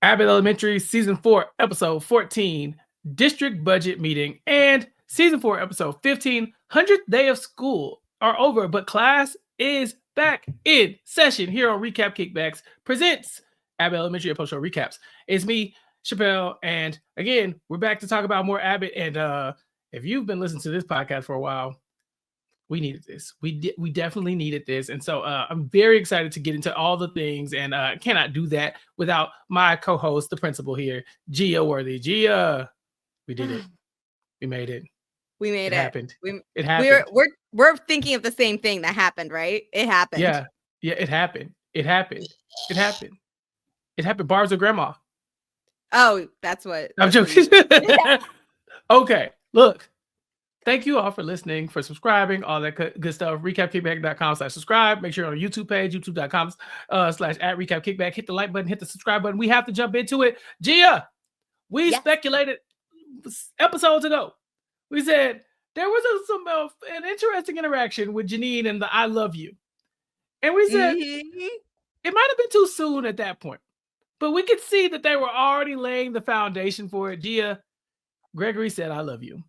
Abbott Elementary Season 4, Episode 14, District Budget Meeting, and Season 4, Episode 15, 100th Day of School are over, but class is back in session here on Recap Kickbacks presents Abbott Elementary and Post Show Recaps. It's me, Chappell, and again, we're back to talk about more Abbott, and if you've been listening to this podcast for a while, we needed this. We definitely needed this. And so I'm very excited to get into all the things, and cannot do that without my co-host, the principal here, Gia Worthy. Gia, we did it. We made it. We made it. Happened. It happened. We're thinking of the same thing that happened, right? It happened. Yeah, it happened. It happened. It happened. It happened. Barb's with grandma. Oh, that's what. I'm joking. Okay, look. Thank you all for listening, for subscribing, all that good stuff. RecapKickback.com/subscribe. Make sure you're on our YouTube page, youtube.com/@RecapKickback. Hit the like button, hit the subscribe button. We have to jump into it. Gia, we speculated episodes ago. We said there was an interesting interaction with Janine and the I love you. And we said it might have been too soon at that point. But we could see that they were already laying the foundation for it. Gia, Gregory said, I love you.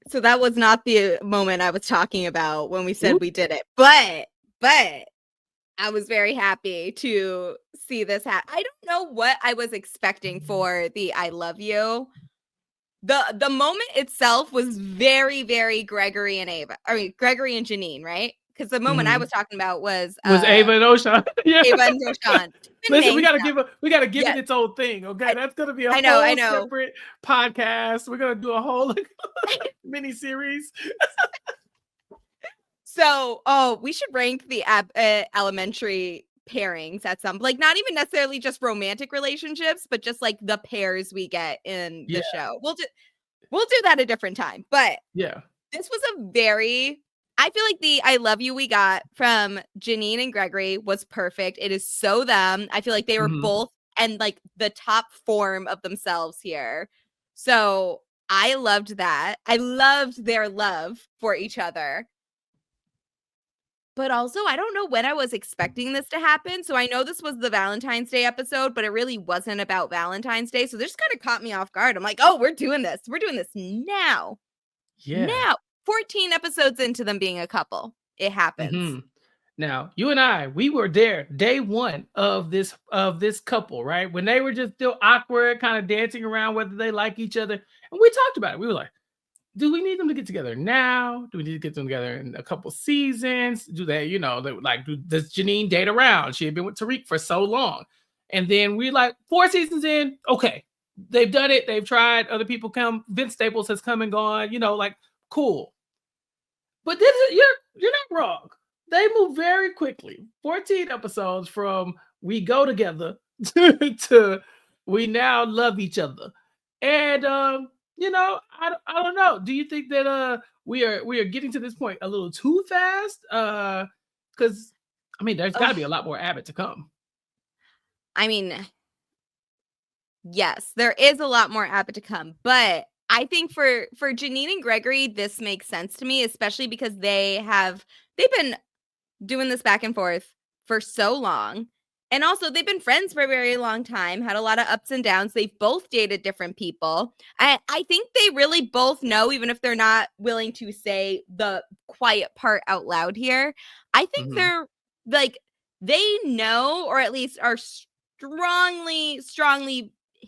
So that was not the moment I was talking about when we said we did it. But I was very happy to see this happen. I don't know what I was expecting for the I love you. The moment itself was very, very Gregory and Janine, right? Because the moment I was talking about was Ava and Oshan. Yeah. Ava and Oshan. Listen, we gotta give it its own thing, okay? That's gonna be a whole separate podcast. We're gonna do a whole mini series. So, we should rank the elementary pairings at some, like, not even necessarily just romantic relationships, but just like the pairs we get in the show. We'll do that a different time. But this was I feel like the I love you we got from Janine and Gregory was perfect. It is so them. I feel like they were both and like the top form of themselves here. So I loved that. I loved their love for each other. But also, I don't know when I was expecting this to happen. So I know this was the Valentine's Day episode, but it really wasn't about Valentine's Day. So this kind of caught me off guard. I'm like, oh, we're doing this. We're doing this now. Yeah. Now. 14 episodes into them being a couple. It happens. Now, you and I, we were there day one of this couple, right? When they were just still awkward, kind of dancing around whether they like each other. And we talked about it. We were like, do we need them to get together now? Do we need to get them together in a couple seasons? Do they, does Janine date around? She had been with Tariq for so long. And then we're like, 4 seasons in, okay. They've done it. They've tried. Other people come. Vince Staples has come and gone, cool. But this is, you're not wrong. They move very quickly. 14 episodes from we go together to we now love each other. And I don't know. Do you think that we are getting to this point a little too fast? Because there's got to be a lot more Abbott to come. I mean, yes, there is a lot more Abbott to come, but I think for Janine and Gregory, this makes sense to me, especially because they've been doing this back and forth for so long. And also they've been friends for a very long time, had a lot of ups and downs. They've both dated different people. I think they really both know, even if they're not willing to say the quiet part out loud here. I think they're like, they know, or at least are strongly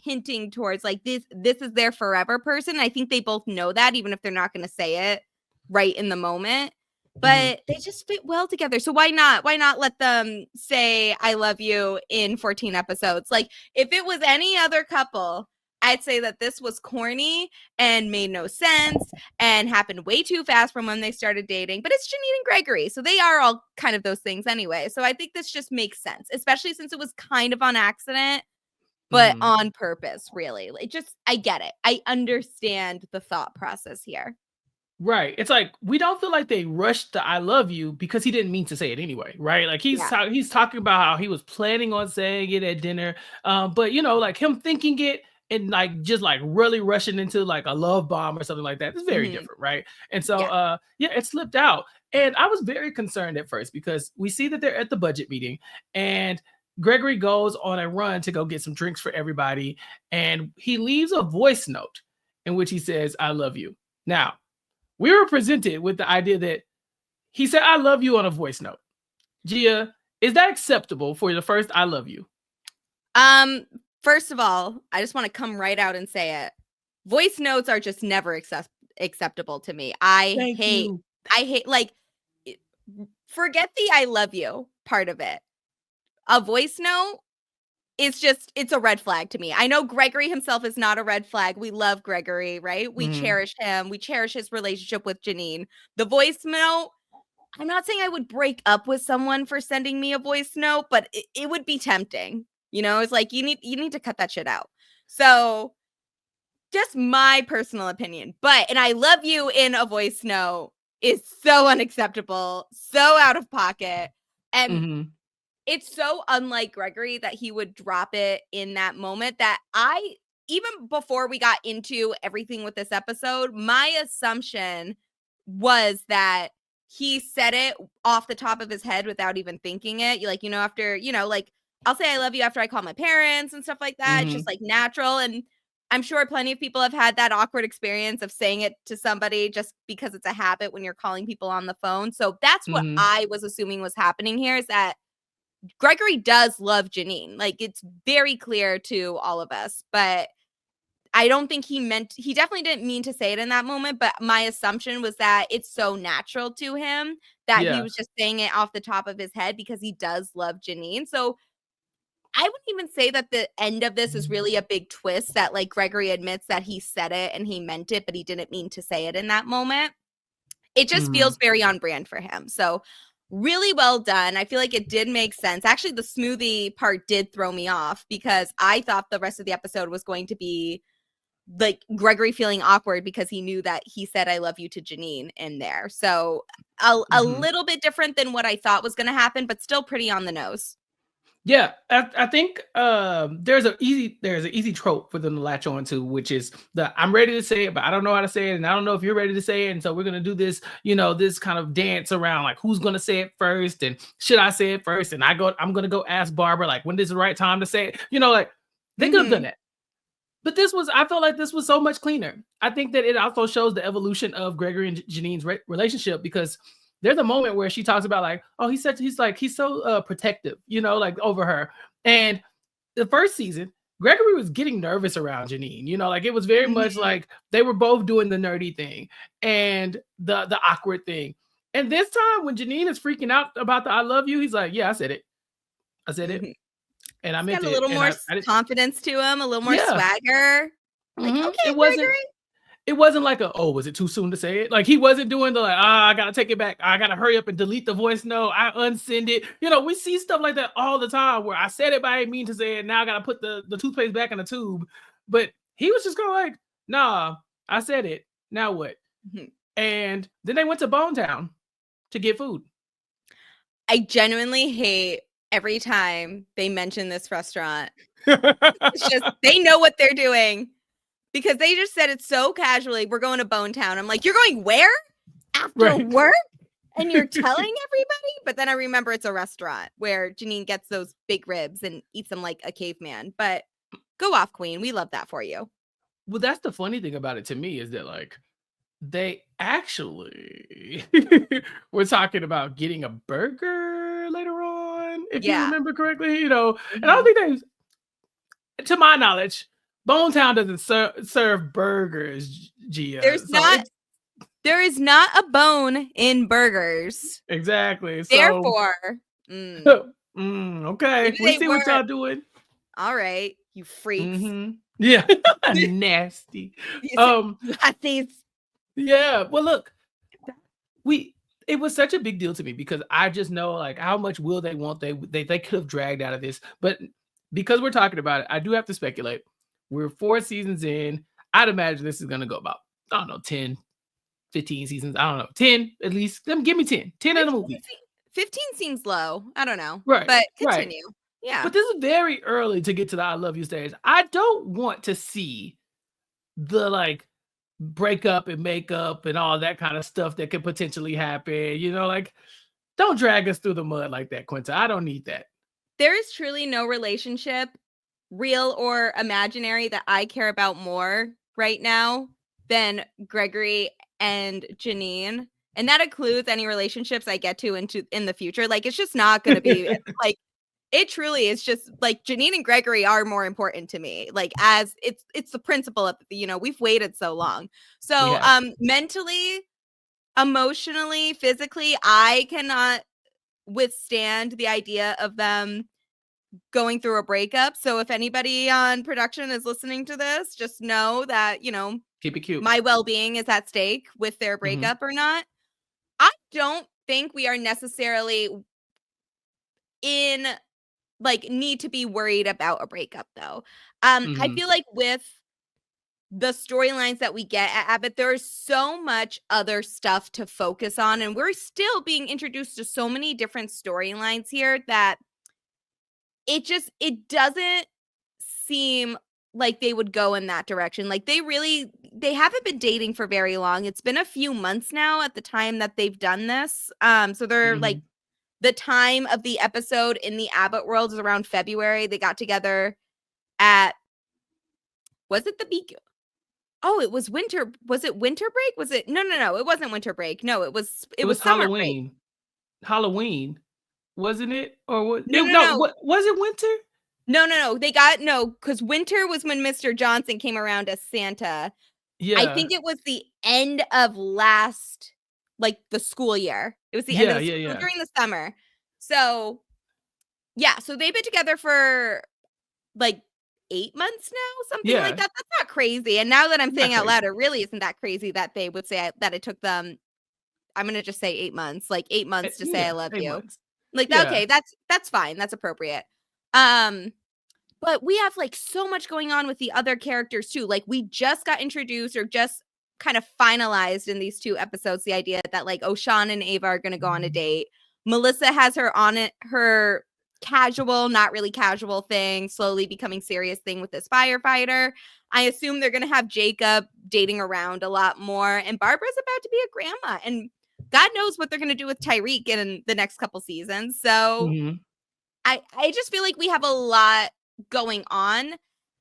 hinting towards like this is their forever person. I think they both know that, even if they're not going to say it right in the moment, but they just fit well together. So why not let them say I love you in 14 episodes? Like, if it was any other couple, I'd say that this was corny and made no sense and happened way too fast from when they started dating. But it's Janine and Gregory, so they are all kind of those things anyway. So I think this just makes sense, especially since it was kind of on accident, but on purpose, really. I get it. I understand the thought process here. Right. It's like, we don't feel like they rushed the I love you because he didn't mean to say it anyway, right? Like he's talking about how he was planning on saying it at dinner. But like him thinking it and like just like really rushing into like a love bomb or something like that is very different, right? And so it slipped out. And I was very concerned at first because we see that they're at the budget meeting and Gregory goes on a run to go get some drinks for everybody, and he leaves a voice note in which he says, "I love you." Now, we were presented with the idea that he said, "I love you" on a voice note. Gia, is that acceptable for the first "I love you"? First of all, I just want to come right out and say it. Voice notes are just never acceptable to me. I hate, like, forget the "I love you" part of it. A voice note is just, it's a red flag to me. I know Gregory himself is not a red flag. We love Gregory, right? We cherish him. We cherish his relationship with Janine. The voice note, I'm not saying I would break up with someone for sending me a voice note, but it would be tempting. You know, it's like, you need to cut that shit out. So just my personal opinion, but "and I love you" in a voice note is so unacceptable, so out of pocket. And it's so unlike Gregory that he would drop it in that moment, that even before we got into everything with this episode, my assumption was that he said it off the top of his head without even thinking it. After, like, I'll say "I love you" after I call my parents and stuff like that. It's just like natural. And I'm sure plenty of people have had that awkward experience of saying it to somebody just because it's a habit when you're calling people on the phone. So that's what I was assuming was happening here, is that Gregory does love Janine. Like, it's very clear to all of us, but I don't think he definitely didn't mean to say it in that moment, but my assumption was that it's so natural to him that he was just saying it off the top of his head because he does love Janine. So I wouldn't even say that the end of this is really a big twist, that like Gregory admits that he said it and he meant it, but he didn't mean to say it in that moment. It just feels very on brand for him. So really well done. I feel like it did make sense. Actually, the smoothie part did throw me off because I thought the rest of the episode was going to be like Gregory feeling awkward because he knew that he said "I love you" to Janine in there. So a little bit different than what I thought was going to happen, but still pretty on the nose. Yeah, I think there's an easy trope for them to latch on to, which is "I'm ready to say it, but I don't know how to say it, and I don't know if you're ready to say it, and so we're gonna do this, this kind of dance around like who's gonna say it first, and should I say it first?" And I'm gonna go ask Barbara like when is the right time to say it. Like they could have done that. But I felt like this was so much cleaner. I think that it also shows the evolution of Gregory and Janine's relationship, because there's a moment where she talks about like, oh, he's so protective, like over her. And the first season, Gregory was getting nervous around Janine, like it was very much like they were both doing the nerdy thing and the awkward thing. And this time when Janine is freaking out about the "I love you," he's like, "Yeah, I said it. And I meant it." Got a little more confidence to him, a little more swagger. Like, okay, Gregory. It wasn't like "oh, was it too soon to say it?" Like he wasn't doing the like, I gotta take it back. I gotta hurry up and delete the voice note. I unsend it. We see stuff like that all the time where I said it, but I didn't mean to say it. Now I gotta put the toothpaste back in the tube. But he was just kind of like, "Nah, I said it. Now what?" And then they went to Bone Town to get food. I genuinely hate every time they mention this restaurant. It's just, they know what they're doing. Because they just said it so casually, "We're going to Bone Town." I'm like, "You're going where? After work? And you're telling everybody?" But then I remember it's a restaurant where Janine gets those big ribs and eats them like a caveman. But go off, Queen. We love that for you. Well, that's the funny thing about it to me, is that like they actually were talking about getting a burger later on, if you remember correctly, and I don't think to my knowledge, Bone Town doesn't serve burgers, Gia. There is not a bone in burgers. Exactly. So, therefore, okay. We see what y'all doing. All right, you freaks. Yeah, nasty. Yeah. Well, look, it was such a big deal to me because I just know like how much will they want they could have dragged out of this, but because we're talking about it, I do have to speculate. We're 4 seasons in. I'd imagine this is going to go about, I don't know, 10, 15 seasons. I don't know, 10 at least. Give me 10. 10 in a movie. 15 seems low. I don't know. Right. But continue. Right. Yeah. But this is very early to get to the "I love you" stage. I don't want to see the like breakup and makeup and all that kind of stuff that could potentially happen. Like, don't drag us through the mud like that, Quinta. I don't need that. there is truly no relationship, real or imaginary, that I care about more right now than Gregory and Janine. And that includes any relationships I get to in the future. Like, it's just not going to be like, it truly is just like Janine and Gregory are more important to me. Like, as it's the principle of, we've waited so long. So, mentally, emotionally, physically, I cannot withstand the idea of them going through a breakup. So if anybody on production is listening to this, just know that, keep it cute. My well-being is at stake with their breakup or not. I don't think we are necessarily need to be worried about a breakup, though. I feel like with the storylines that we get at Abbott, there is so much other stuff to focus on, and we're still being introduced to so many different storylines here that it doesn't seem like they would go in that direction. Like, they haven't been dating for very long. It's been a few months now at the time that they've done this. So they're like, the time of the episode in the Abbott world is around February. They got together at, was it the beginning? Oh, it was winter. Was it winter break? Was it? No. It wasn't winter break. No, it was summer Halloween. break. Halloween, wasn't it? Or what? No. Was it winter? No. Because winter was when Mr. Johnson came around as Santa. Yeah. I think it was the end of the school year. It was the end of the school during the summer. So, yeah. So they've been together for 8 months now, something like that. That's not crazy. And now that I'm saying out loud, it really isn't that crazy that they would say that it took them, I'm going to just say 8 months, 8 months to say I love you. Months. Okay, that's fine. That's appropriate. But we have so much going on with the other characters too. We just got introduced or just kind of finalized in these 2 episodes the idea that Sean and Ava are going to go on a date. Melissa has her casual, not really casual thing, slowly becoming serious thing with this firefighter. I assume they're going to have Jacob dating around a lot more, and Barbara's about to be a grandma, and God knows what they're going to do with Tyreek in the next couple seasons. So I just feel like we have a lot going on,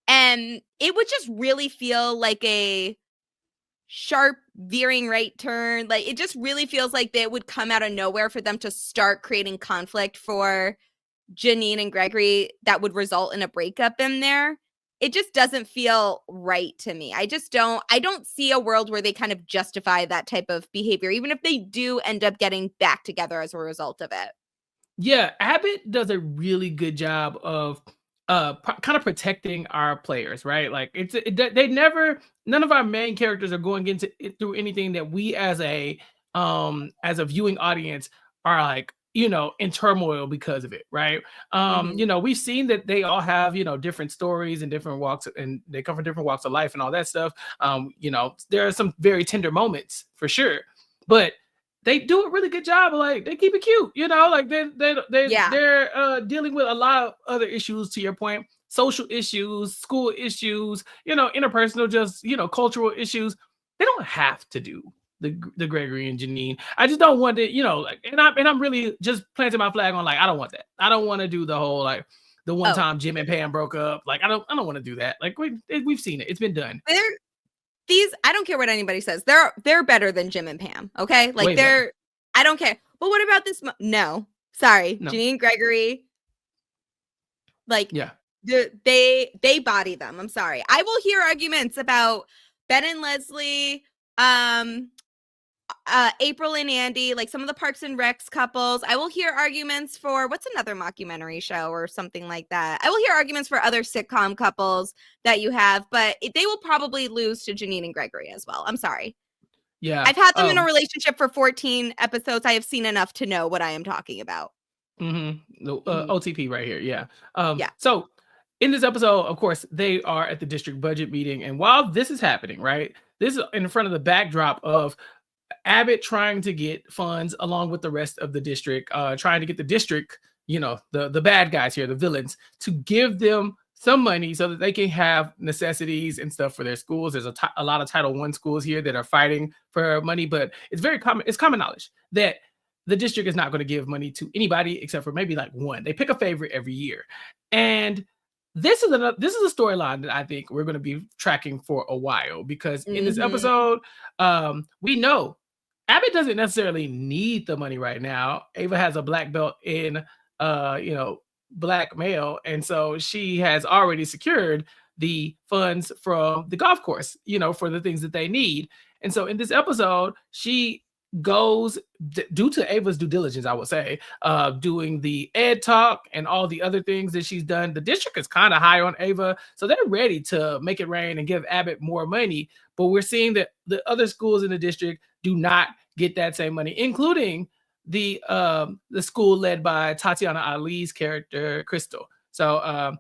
and it would just really feel like a sharp veering right turn. It just really feels like they would come out of nowhere for them to start creating conflict for Janine and Gregory that would result in a breakup in there. It just doesn't feel right to me. I don't see a world where they kind of justify that type of behavior, even if they do end up getting back together as a result of it. Yeah, Abbott does a really good job of kind of protecting our players, right? None of our main characters are going into it through anything that we as a viewing audience are in turmoil because of it, right? We've seen that they all have, different stories and different walks, and they come from different walks of life and all that stuff. There are some very tender moments for sure, but they do a really good job of they keep it cute, they're dealing with a lot of other issues, to your point, social issues, school issues, interpersonal, just, cultural issues. They don't have to do the Gregory and Janine. I just don't want to, and I'm really just planting my flag on I don't want that. I don't want to do the whole the one time Jim and Pam broke up. I don't want to do that. We've seen it. It's been done. I don't care what anybody says. They're better than Jim and Pam. Okay, I don't care. But what about this? No, sorry, no. Janine and Gregory. They body them. I'm sorry. I will hear arguments about Ben and Leslie, April and Andy, some of the Parks and Recs couples. I will hear arguments for what's another mockumentary show or something like that. I will hear arguments for other sitcom couples that you have, but they will probably lose to Janine and Gregory as well. I'm sorry. Yeah. I've had them in a relationship for 14 episodes. I have seen enough to know what I am talking about. OTP right here. Yeah. So in this episode, of course, they are at the district budget meeting. And while this is happening, right, this is in front of the backdrop of Abbott trying to get funds along with the rest of the district, trying to get the district, the bad guys here, the villains, to give them some money so that they can have necessities and stuff for their schools. There's a lot of Title I schools here that are fighting for money, but it's very common. It's common knowledge that the district is not going to give money to anybody except for maybe like one. They pick a favorite every year. And this is a storyline that I think we're going to be tracking for a while, because in this episode, we know Abbott doesn't necessarily need the money right now. Ava has a black belt in blackmail, and so she has already secured the funds from the golf course, for the things that they need. And so in this episode, she goes, due to Ava's due diligence, I would say, doing the ed talk and all the other things that she's done. The district is kind of high on Ava, so they're ready to make it rain and give Abbott more money. But we're seeing that the other schools in the district do not get that same money, including the school led by Tatiana Ali's character, Crystal. So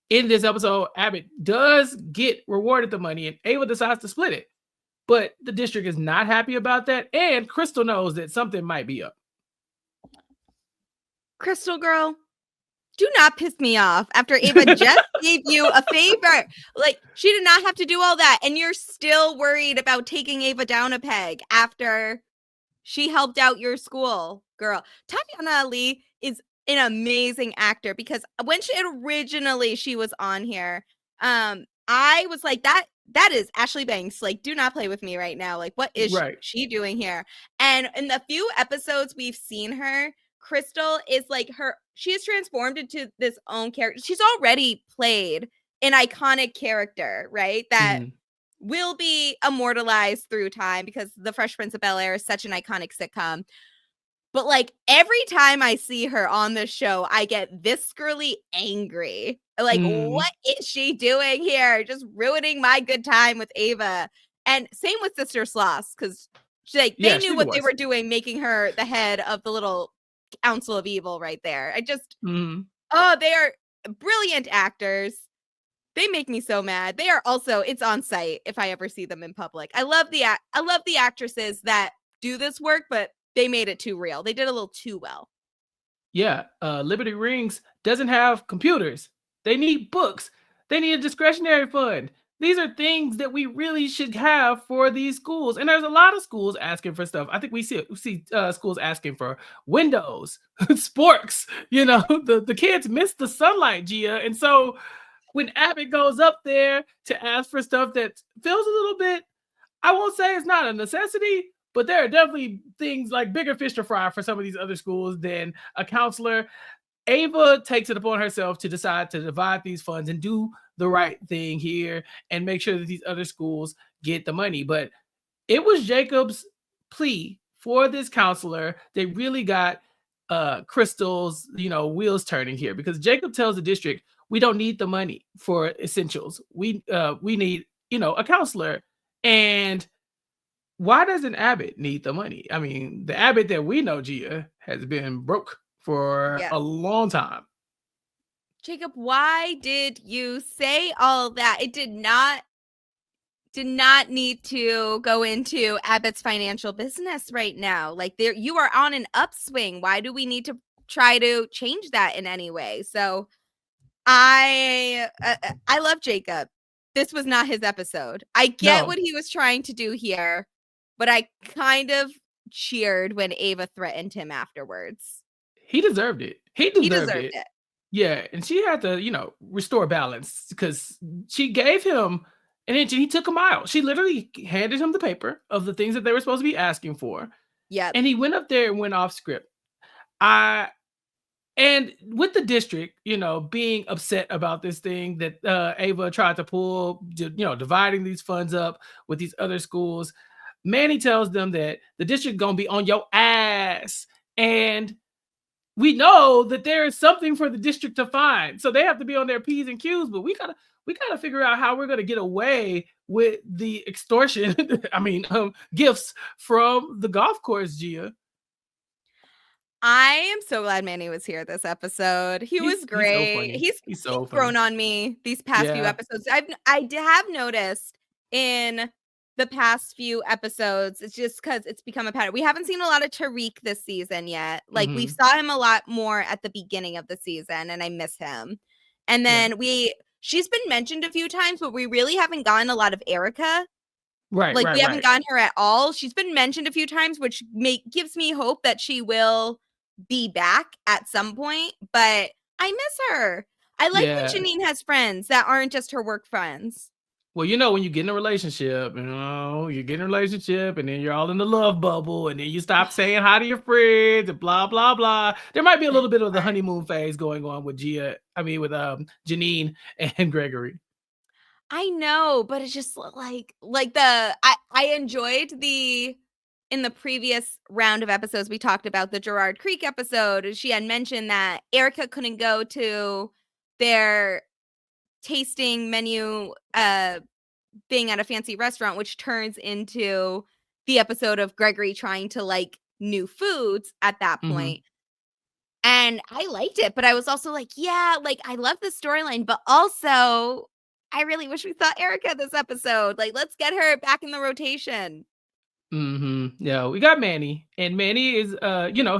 in this episode, Abbott does get rewarded the money, and Ava decides to split it. But the district is not happy about that, and Crystal knows that something might be up. Crystal girl, do not piss me off after Ava just gave you a favor. Like, she did not have to do all that, and you're still worried about taking Ava down a peg after she helped out your school. Girl, Tatiana Ali is an amazing actor, because when she was on here, I was like, that is Ashley Banks. Like, do not play with me right now. Like, what is she doing here? And in the few episodes we've seen her, Crystal is like she is transformed into this own character. She's already played an iconic character, right? That will be immortalized through time, because The Fresh Prince of Bel-Air is such an iconic sitcom. But like, every time I see her on the show, I get viscerally angry. Like, what is she doing here? Just ruining my good time with Ava. And same with Sister Sloss, because they knew what they were doing, making her the head of the little Council of Evil right there. I just, they are brilliant actors. They make me so mad. They are also, it's on site if I ever see them in public. I love the actresses that do this work, but they made it too real. They did a little too well. Yeah, Liberty Rings doesn't have computers. They need books. They need a discretionary fund. These are things that we really should have for these schools. And there's a lot of schools asking for stuff. I think we see schools asking for windows, sporks. The kids miss the sunlight, Gia. And so when Abbott goes up there to ask for stuff that feels a little bit, I won't say it's not a necessity, but there are definitely things like bigger fish to fry for some of these other schools than a counselor. Ava takes it upon herself to decide to divide these funds and do the right thing here and make sure that these other schools get the money. But it was Jacob's plea for this counselor that really got Crystal's, wheels turning here, because Jacob tells the district, we don't need the money for essentials. We need, a counselor. And why doesn't Abbott need the money? I mean, the Abbott that we know, Gia, has been broke for a long time. Jacob, why did you say all that? It did not need to go into Abbott's financial business right now. Like, you are on an upswing. Why do we need to try to change that in any way? So I love Jacob. This was not his episode. I get what he was trying to do here, but I kind of cheered when Ava threatened him afterwards. He deserved it. He deserved it. Yeah, and she had to, restore balance, because she gave him, and then he took him out. She literally handed him the paper of the things that they were supposed to be asking for. Yeah. And he went up there and went off script. And with the district, being upset about this thing that Ava tried to pull, dividing these funds up with these other schools, Manny tells them that the district gonna be on your ass. And we know that there is something for the district to find. So they have to be on their P's and Q's, but we gotta figure out how we're gonna get away with the extortion, gifts from the golf course, Gia. I am so glad Manny was here this episode. He was great. He's so grown on me these past few episodes. I have noticed in the past few episodes, it's just because it's become a pattern. We haven't seen a lot of Tariq this season yet. Like, we saw him a lot more at the beginning of the season, and I miss him. And then she's been mentioned a few times, but we really haven't gotten a lot of Erica. Right, Like, we right, haven't right. gotten her at all. She's been mentioned a few times, which gives me hope that she will be back at some point, but I miss her. I like when Yeah. Janine has friends that aren't just her work friends. Well, when you get in a relationship, you get in a relationship and then you're all in the love bubble and then you stop saying hi to your friends and blah, blah, blah. There might be a That little bit of the part. honeymoon phase going on with with Janine and Gregory. I know, but it's just like I enjoyed in the previous round of episodes we talked about the Gerard Creek episode. She had mentioned that Erica couldn't go to their tasting menu thing at a fancy restaurant, which turns into the episode of Gregory trying to like new foods at that Mm-hmm. point. And I liked it, but I was also like, yeah, like I love the storyline, but also I really wish we saw Erica this episode. Like, let's get her back in the rotation. Mm-hmm. Yeah, we got Manny, and Manny is,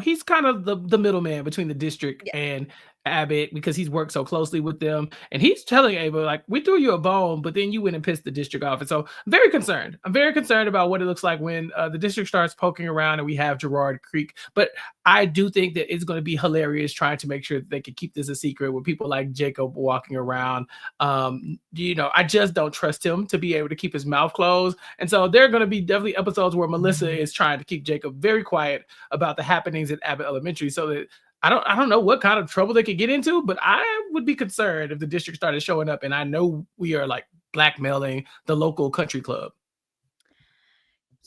he's kind of the middleman between the district Yeah. and Abbott because he's worked so closely with them, and he's telling Ava like, "We threw you a bone, but then you went and pissed the district off." And so, I'm very concerned. I'm very concerned about what it looks like when the district starts poking around and we have Gerard Creek. But I do think that it's going to be hilarious trying to make sure that they can keep this a secret with people like Jacob walking around. I just don't trust him to be able to keep his mouth closed. And so there are going to be definitely episodes where Melissa is trying to keep Jacob very quiet about the happenings at Abbott Elementary so that I don't know what kind of trouble they could get into, but I would be concerned if the district started showing up and I know we are like blackmailing the local country club.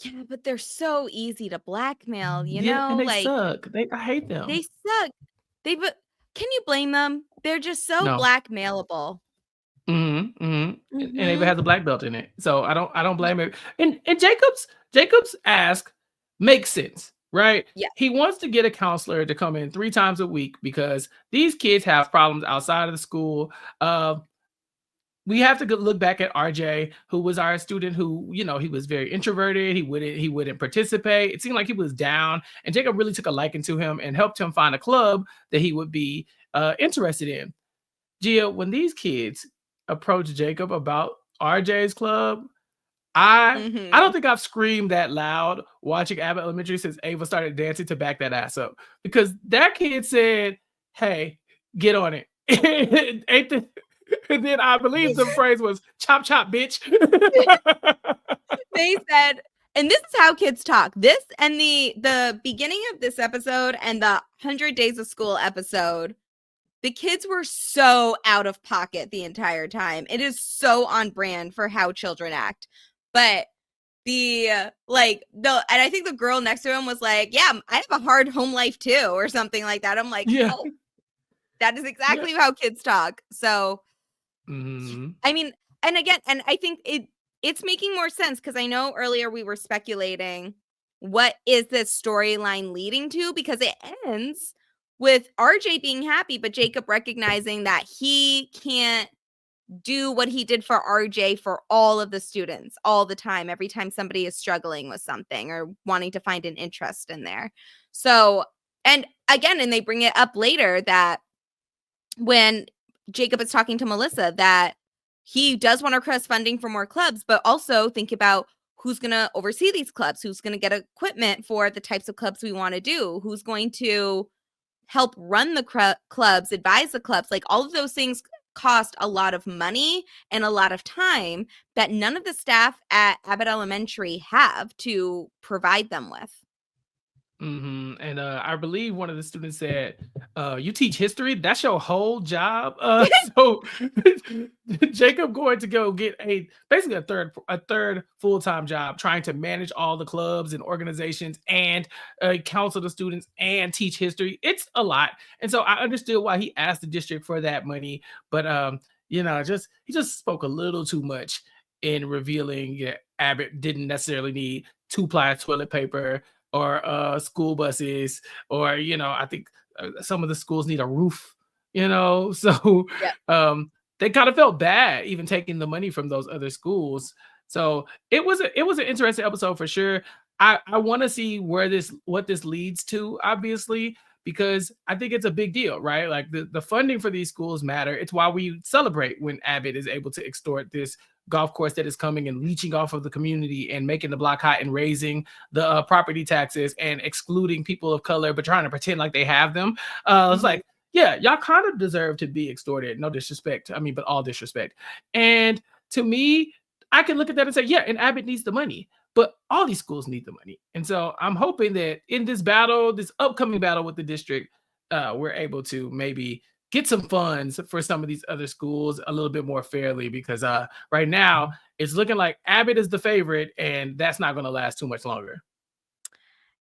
Yeah, but they're so easy to blackmail, Yeah, and they like suck. I hate them. they suck. But can you blame them? They're just so No. blackmailable. Mm-hmm, mm-hmm. And Ava Mhm. has a black belt in it, so I don't blame her. And Jacob's ask makes sense, right? Yeah. He wants to get a counselor to come in 3 times a week because these kids have problems outside of the school. We have to look back at RJ, who was our student, who he was very introverted. He wouldn't participate. It seemed like he was down, and Jacob really took a liking to him and helped him find a club that he would be interested in. Gia, when these kids approach Jacob about RJ's club, I don't Mhm. think I've screamed that loud watching Abbott Elementary since Ava started dancing to back that ass up because that kid said, "Hey, get on it." Ain't the, and then I believe the phrase was "chop chop, bitch." They said, and this is how kids talk. This and the beginning of this episode and the 100 Days of School episode, the kids were so out of pocket the entire time. It is so on brand for how children act. But and I think the girl next to him was like, "Yeah, I have a hard home life too," or something like that. I'm like, Yeah. "Oh, that is Yeah. exactly how kids talk." So, Mhm. I mean, and again, and I think it's making more sense because I know earlier we were speculating what is this storyline leading to because it ends with RJ being happy, but Jacob recognizing that he can't do what he did for RJ for all of the students all the time, every time somebody is struggling with something or wanting to find an interest in there. So, and again, and they bring it up later that when Jacob is talking to Melissa, that he does want to request funding for more clubs, but also think about who's going to oversee these clubs, who's going to get equipment for the types of clubs we want to do, who's going to help run the clubs, advise the clubs. Like all of those things cost a lot of money and a lot of time that none of the staff at Abbott Elementary have to provide them with. Mm-hmm. And I believe one of the students said, "You teach history? That's your whole job." So Jacob going to go get basically a third full-time job, trying to manage all the clubs and organizations and counsel the students and teach history. It's a lot, and so I understood why he asked the district for that money, but he just spoke a little too much in revealing Abbott didn't necessarily need 2-ply toilet paper or school buses, or I think some of the schools need a roof. So Yeah. they kind of felt bad even taking the money from those other schools. So it was an interesting episode for sure. I want to see what this leads to, obviously, because I think it's a big deal, right? Like the funding for these schools matter. It's why we celebrate when Abbott is able to extort this golf course that is coming and leeching off of the community and making the block hot and raising the property taxes and excluding people of color, but trying to pretend like they have them. It's like, yeah, y'all kind of deserve to be extorted. No disrespect. I mean, but all disrespect. And to me, I can look at that and say, yeah, and Abbott needs the money, but all these schools need the money. And so I'm hoping that in this battle, this upcoming battle with the district, we're able to maybe get some funds for some of these other schools a little bit more fairly, because right now it's looking like Abbott is the favorite, and that's not going to last too much longer.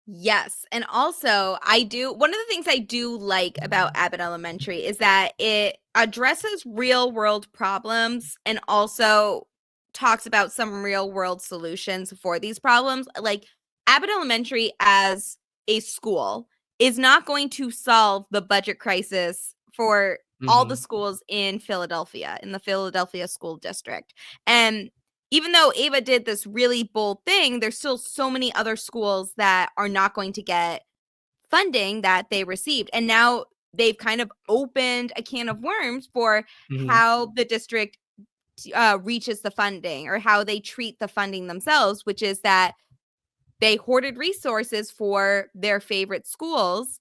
Yes. And also, one of the things I do like about Abbott Elementary is that it addresses real world problems and also talks about some real world solutions for these problems. Like, Abbott Elementary as a school is not going to solve the budget crisis for all the schools in Philadelphia, in the Philadelphia school district. And even though Ava did this really bold thing, there's still so many other schools that are not going to get funding that they received. And now they've kind of opened a can of worms for how the district reaches the funding, or how they treat the funding themselves, which is that they hoarded resources for their favorite schools.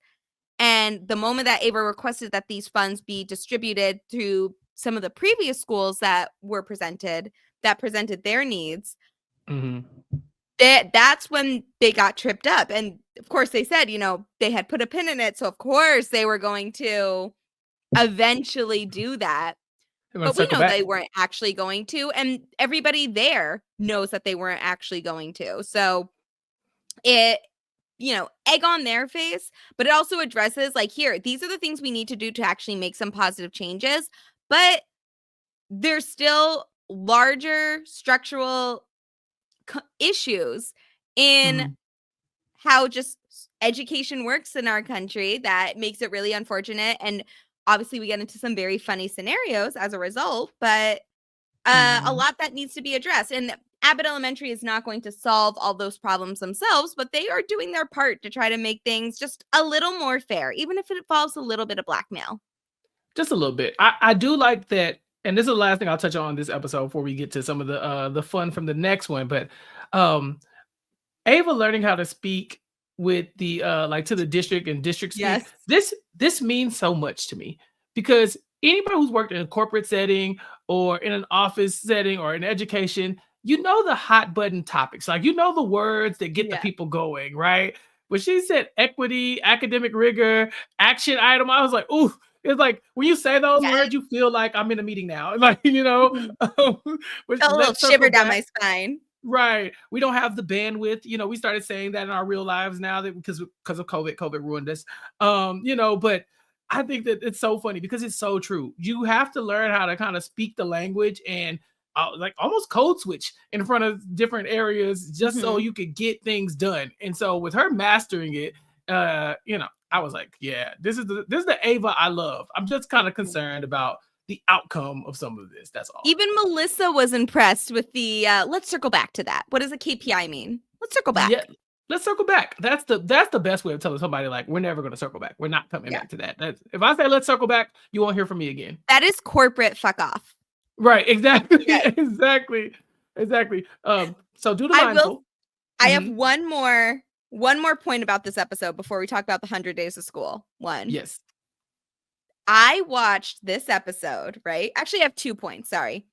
And the moment that Ava requested that these funds be distributed to some of the previous schools that presented their needs, that's when they got tripped up. And of course they said, they had put a pin in it. So of course they were going to eventually do that. But we know they weren't actually going to. And everybody there knows that they weren't actually going to. So it, egg on their face, but it also addresses, like, here, these are the things we need to do to actually make some positive changes. But there's still larger structural issues in how just education works in our country that makes it really unfortunate. And obviously we get into some very funny scenarios as a result, but a lot that needs to be addressed. And Abbott Elementary is not going to solve all those problems themselves, but they are doing their part to try to make things just a little more fair, even if it involves a little bit of blackmail. Just a little bit. I do like that. And this is the last thing I'll touch on this episode before we get to some of the fun from the next one. But Ava learning how to speak with the to the district and district speak. Yes. This means so much to me, because anybody who's worked in a corporate setting or in an office setting or in education, the hot button topics, like the words that get the people going, right? When she said equity, academic rigor, action item, I was like, ooh. It's like when you say those words, you feel like I'm in a meeting now. Like, a little shiver down my spine. Right. We don't have the bandwidth. We started saying that in our real lives now that because of COVID ruined us. But I think that it's so funny because it's so true. You have to learn how to kind of speak the language and almost code switch in front of different areas just so you could get things done. And so with her mastering it, I was like, yeah, this is the Ava I love. I'm just kind of concerned about the outcome of some of this. That's all. Even Melissa was impressed with the let's circle back to that. What does a KPI mean? Let's circle back. Yeah, let's circle back. That's the best way of telling somebody, like, we're never going to circle back. We're not coming back to that. If I say let's circle back, you won't hear from me again. That is corporate fuck off. Right, exactly. Yeah. Exactly. So do the mindful. I have one more point about this episode before we talk about the 100 Days of School one. Yes. I watched this episode, right? Actually, I have 2 points. Sorry.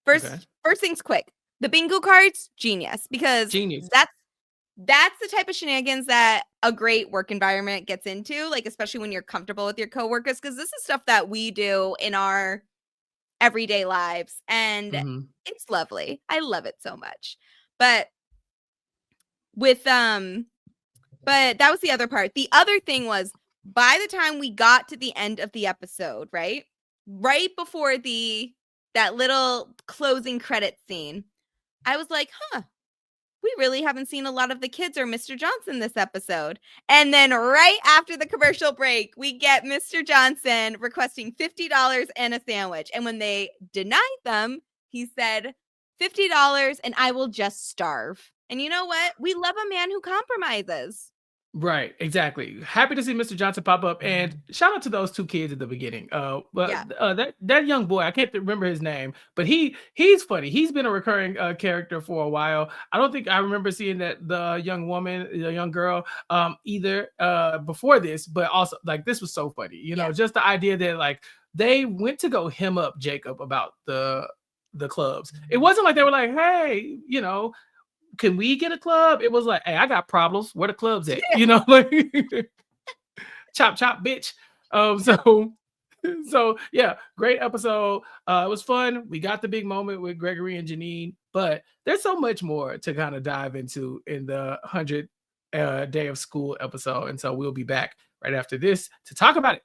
First things quick. The bingo cards, genius. Because that's the type of shenanigans that a great work environment gets into, like, especially when you're comfortable with your coworkers, because this is stuff that we do in our everyday lives. And it's lovely. I love it so much. But but that was the other part. The other thing was, by the time we got to the end of the episode, right before that little closing credit scene, I was like, we really haven't seen a lot of the kids or Mr. Johnson this episode. And then right after the commercial break, we get Mr. Johnson requesting $50 and a sandwich. And when they denied them, he said, $50 and I will just starve. And you know what? We love a man who compromises. Right, exactly. Happy to see Mr. Johnson pop up, and shout out to those two kids at the beginning. Yeah. That young boy, I can't remember his name, but he's funny. He's been a recurring character for a while. I don't think I remember seeing that the young woman, the young girl, either before this, but also like this was so funny. You know, just the idea that like they went to go hem up Jacob about the clubs. It wasn't like they were like, hey, you know, can we get a club? It was like, hey, I got problems. Where the clubs at? You know, like chop chop, bitch. So so yeah, great episode. It was fun. We got the big moment with Gregory and Janine, but there's so much more to kind of dive into in the 100 day of school episode, and so we'll be back right after this to talk about it.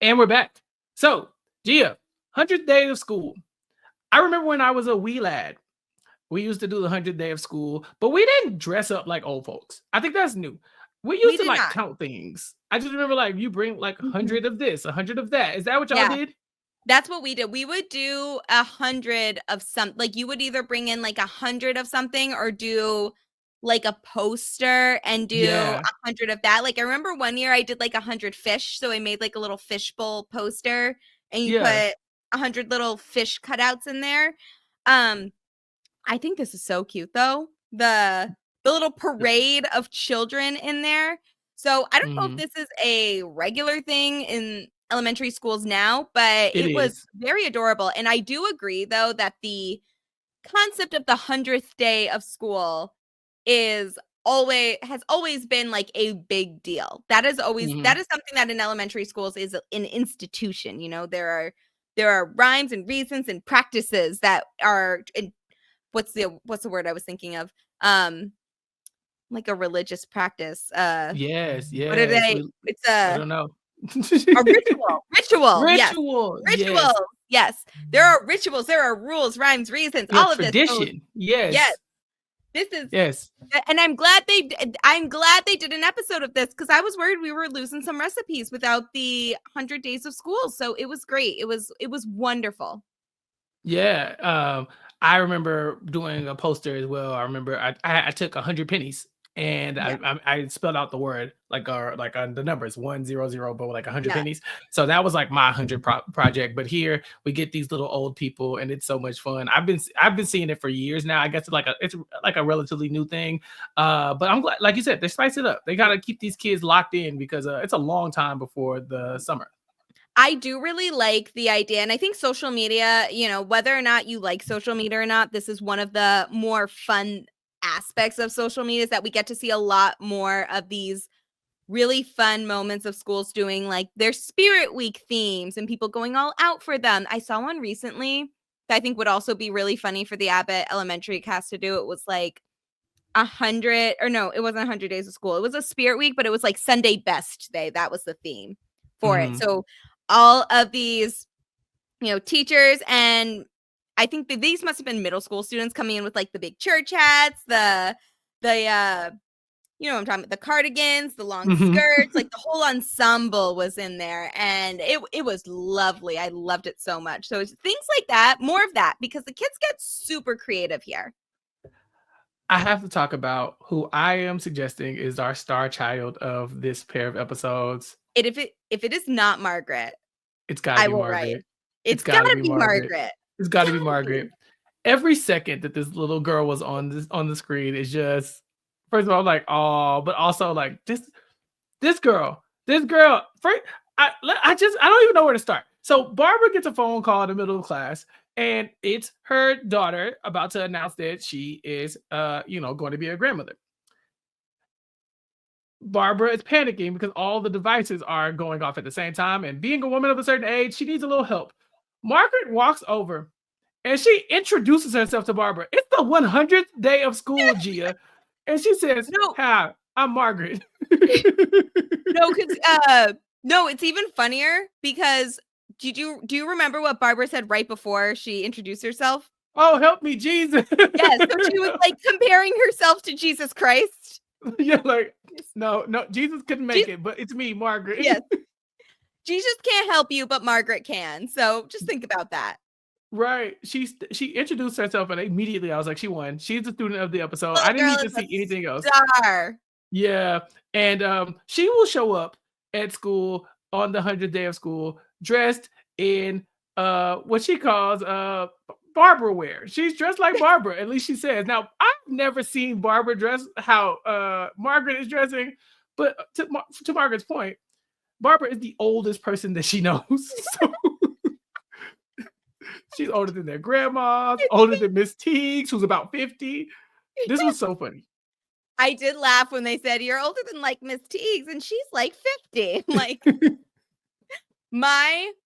And we're back. So Gia, 100th day of school. I remember when I was a wee lad. We used to do the 100th day of school, but we didn't dress up like old folks. I think that's new. We used to like not. count things. I just remember like you bring like 100 of this, 100 of that. Is that what y'all did? That's what we did. We would do 100 of some, like you would either bring in like 100 of something or do like a poster and do 100 of that. Like I remember one year I did like 100 fish. So I made like a little fishbowl poster and you put 100 little fish cutouts in there. I think this is so cute though. The little parade of children in there. So I don't know if this is a regular thing in elementary schools now, but it was very adorable. And I do agree though that the concept of the 100th day of school has always been like a big deal. That is always that is something that in elementary schools is an institution. You know, there are rhymes and reasons and practices that are what's the word I was thinking of? Like a religious practice. Yes. What are they? It's I don't know. A ritual. Ritual. Rituals. Yes. There are rituals. There are rules, rhymes, reasons. All of tradition. This. Yes. This is and I'm glad they did an episode of this because I was worried we were losing some recipes without the 100 days of school. So it was great. It was wonderful. Yeah. I remember doing a poster as well. I remember I took 100 pennies and I spelled out the word like the numbers 100, but like 100 pennies. So that was like my 100 project. But here we get these little old people, and it's so much fun. I've been seeing it for years now. I guess it's like a relatively new thing. But I'm glad, like you said, they spice it up. They gotta keep these kids locked in because it's a long time before the summer. I do really like the idea. And I think social media, you know, whether or not you like social media or not, this is one of the more fun aspects of social media is that we get to see a lot more of these really fun moments of schools doing like their Spirit Week themes and people going all out for them. I saw one recently that I think would also be really funny for the Abbott Elementary cast to do. It was like 100, or no, it wasn't 100 days of school. It was a Spirit Week, but it was like Sunday Best Day. That was the theme for it. So all of these, you know, teachers, and I think that these must have been middle school students coming in with like the big church hats, the you know what I'm talking about, the cardigans, the long skirts, like the whole ensemble was in there, and it was lovely. I loved it so much. So it's things like that, more of that, because the kids get super creative here. I have to talk about who I am suggesting is our star child of this pair of episodes. If it is not Margaret, it's gotta be Margaret. Write. It's gotta be Margaret. It's gotta be Margaret. Every second that this little girl was on the screen is just, first of all, like, oh, but also like this girl. First, I don't even know where to start. So Barbara gets a phone call in the middle of class, and it's her daughter about to announce that she is, going to be a grandmother. Barbara is panicking because all the devices are going off at the same time, and being a woman of a certain age, she needs a little help. Margaret walks over and she introduces herself to Barbara. It's the 100th day of school, Gia. And she says, "Hi, I'm Margaret." No, it's even funnier because do you remember what Barbara said right before she introduced herself? Oh, help me, Jesus. Yes, so she was like comparing herself to Jesus Christ. Yeah, like, no, Jesus couldn't make it, but it's me, Margaret. Yes. Jesus can't help you, but Margaret can. So just think about that. Right. She introduced herself, and immediately I was like, she won. She's the student of the episode. I didn't need to see anything else. Star. Yeah, and she will show up at school on the 100th day of school dressed in what she calls Barbara wear. She's dressed like Barbara, at least she says. Now, I've never seen Barbara dress how Margaret is dressing, but to Margaret's point, Barbara is the oldest person that she knows. So she's older than their grandmas, older than Miss Teagues, who's about 50. This was so funny. I did laugh when they said you're older than like Miss Teagues, and she's like 50. Like,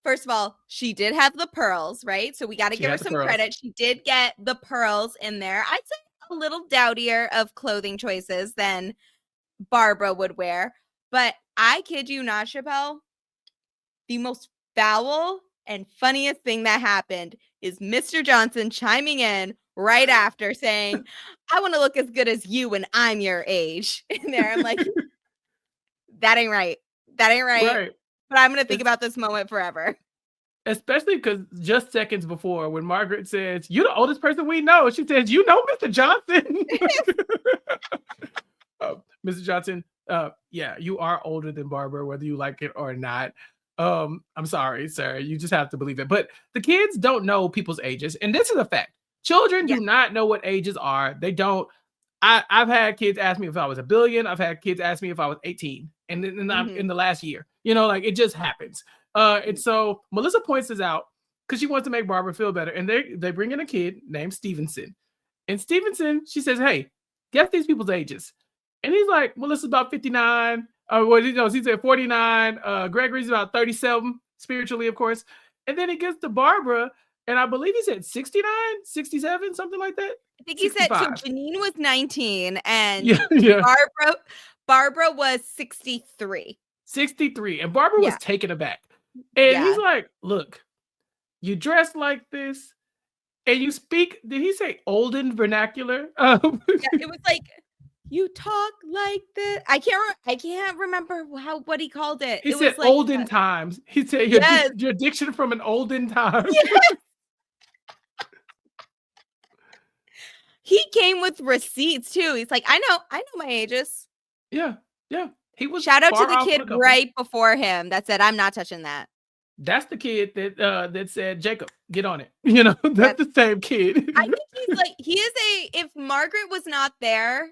first of all, she did have the pearls, right? So we got to give her some credit. She did get the pearls in there. I'd say a little dowdier of clothing choices than Barbara would wear. But I kid you not, Chappell, the most foul and funniest thing that happened is Mr. Johnson chiming in right after saying, I want to look as good as you when I'm your age. In there, I'm like, that ain't right. That ain't right. But I'm going to think about this moment forever. Especially because just seconds before, when Margaret says, you're the oldest person we know, she says, you know Mr. Johnson. Mr. Johnson, yeah, you are older than Barbara, whether you like it or not. I'm sorry, sir. You just have to believe it. But the kids don't know people's ages. And this is a fact. Children do not know what ages are. They don't. I've had kids ask me if I was a billion. I've had kids ask me if I was 18. And then I'm in the last year. You know, like it just happens. And so Melissa points this out because she wants to make Barbara feel better. And they bring in a kid named Stevenson. And Stevenson, she says, hey, guess these people's ages. And he's like, Melissa's about 59. Well, you know, he said 49. Gregory's about 37, spiritually, of course. And then he gets to Barbara, and I believe he said 69, 67, something like that. I think he 65. Said, so Janine was 19, and Barbara was 63. 63. And Barbara was taken aback. And he's like, look, you dress like this, and you speak, did he say olden vernacular? Yeah, it was like, you talk like this. I can't remember what he called it. He said like, olden times. He said your diction from an olden time. Yes. He came with receipts too. He's like, I know my ages. Yeah. He was. Shout out to the kid right before him that said, I'm not touching that. That's the kid that said, Jacob, get on it. You know, that's the same kid. I think he's like, if Margaret was not there,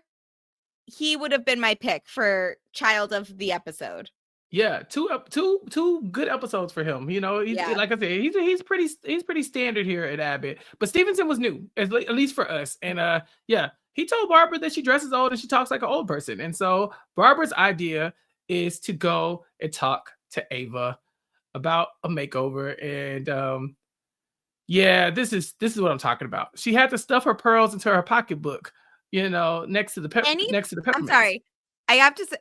he would have been my pick for child of the episode. Yeah, two good episodes for him. You know, like I said, he's pretty standard here at Abbott. But Stevenson was new, at least for us. And he told Barbara that she dresses old and she talks like an old person. And so Barbara's idea is to go and talk to Ava about a makeover. And this is what I'm talking about. She had to stuff her pearls into her pocketbook. You know, next to the peppermint. I'm sorry. I have to say,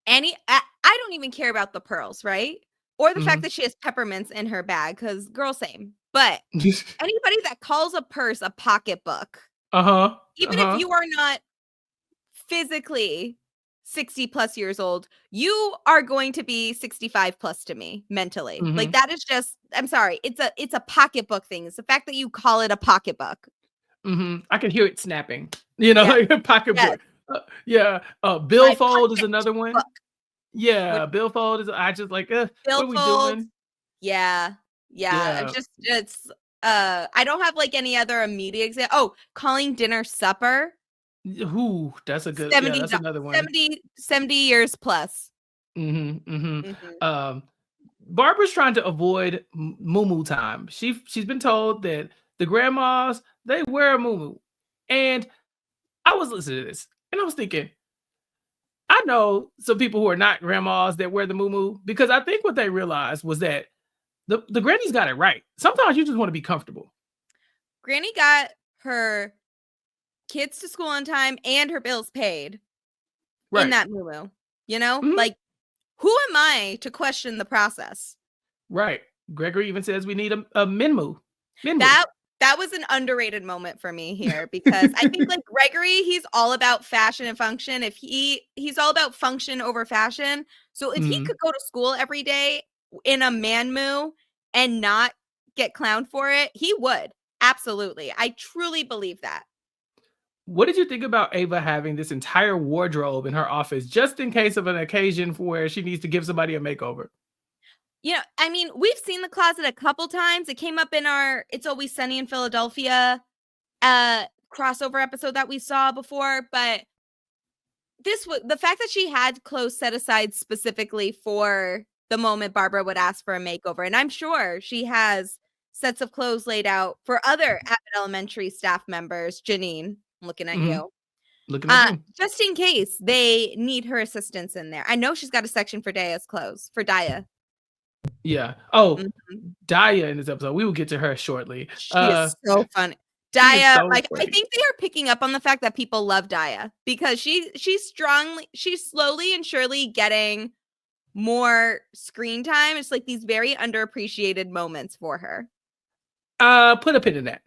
I don't even care about the pearls, right? Or the fact that she has peppermints in her bag, because girl, same. But anybody that calls a purse a pocketbook, even if you are not physically 60 plus years old, you are going to be 65 plus to me mentally. Like that is just, I'm sorry. It's a pocketbook thing. It's the fact that you call it a pocketbook. I can hear it snapping, you know, like a pocketbook. Billfold is another one. Yeah, billfold is. I just like, what are we doing? Yeah. I don't have like any other immediate example. Oh, calling dinner supper. Ooh, that's a good. 70, that's another one. 70 years plus. Barbara's trying to avoid moo time. She's been told that the grandmas, they wear a moo. And I was listening to this and I was thinking, I know some people who are not grandmas that wear the moo because I think what they realized was that the granny's got it right. Sometimes you just want to be comfortable. Granny got her kids to school on time and her bills paid in that moo. You know, like who am I to question the process? Right. Gregory even says we need a minmoo. That was an underrated moment for me here because I think like Gregory, he's all about fashion and function. If he's all about function over fashion. So if he could go to school every day in a man-moo and not get clowned for it, he would. Absolutely. I truly believe that. What did you think about Ava having this entire wardrobe in her office just in case of an occasion for where she needs to give somebody a makeover? You know, I mean, we've seen the closet a couple times. It came up in our It's Always Sunny in Philadelphia crossover episode that we saw before, but this was the fact that she had clothes set aside specifically for the moment Barbara would ask for a makeover. And I'm sure she has sets of clothes laid out for other Abbott Elementary staff members. Janine, I'm looking at you. Looking at you. Just in case they need her assistance in there. I know she's got a section for Daya's clothes, for Daya. Yeah. Oh, Daya in this episode. We will get to her shortly. She is so funny. Daya, so like funny. I think they are picking up on the fact that people love Daya because she's slowly and surely getting more screen time. It's like these very underappreciated moments for her. Put a pin in that.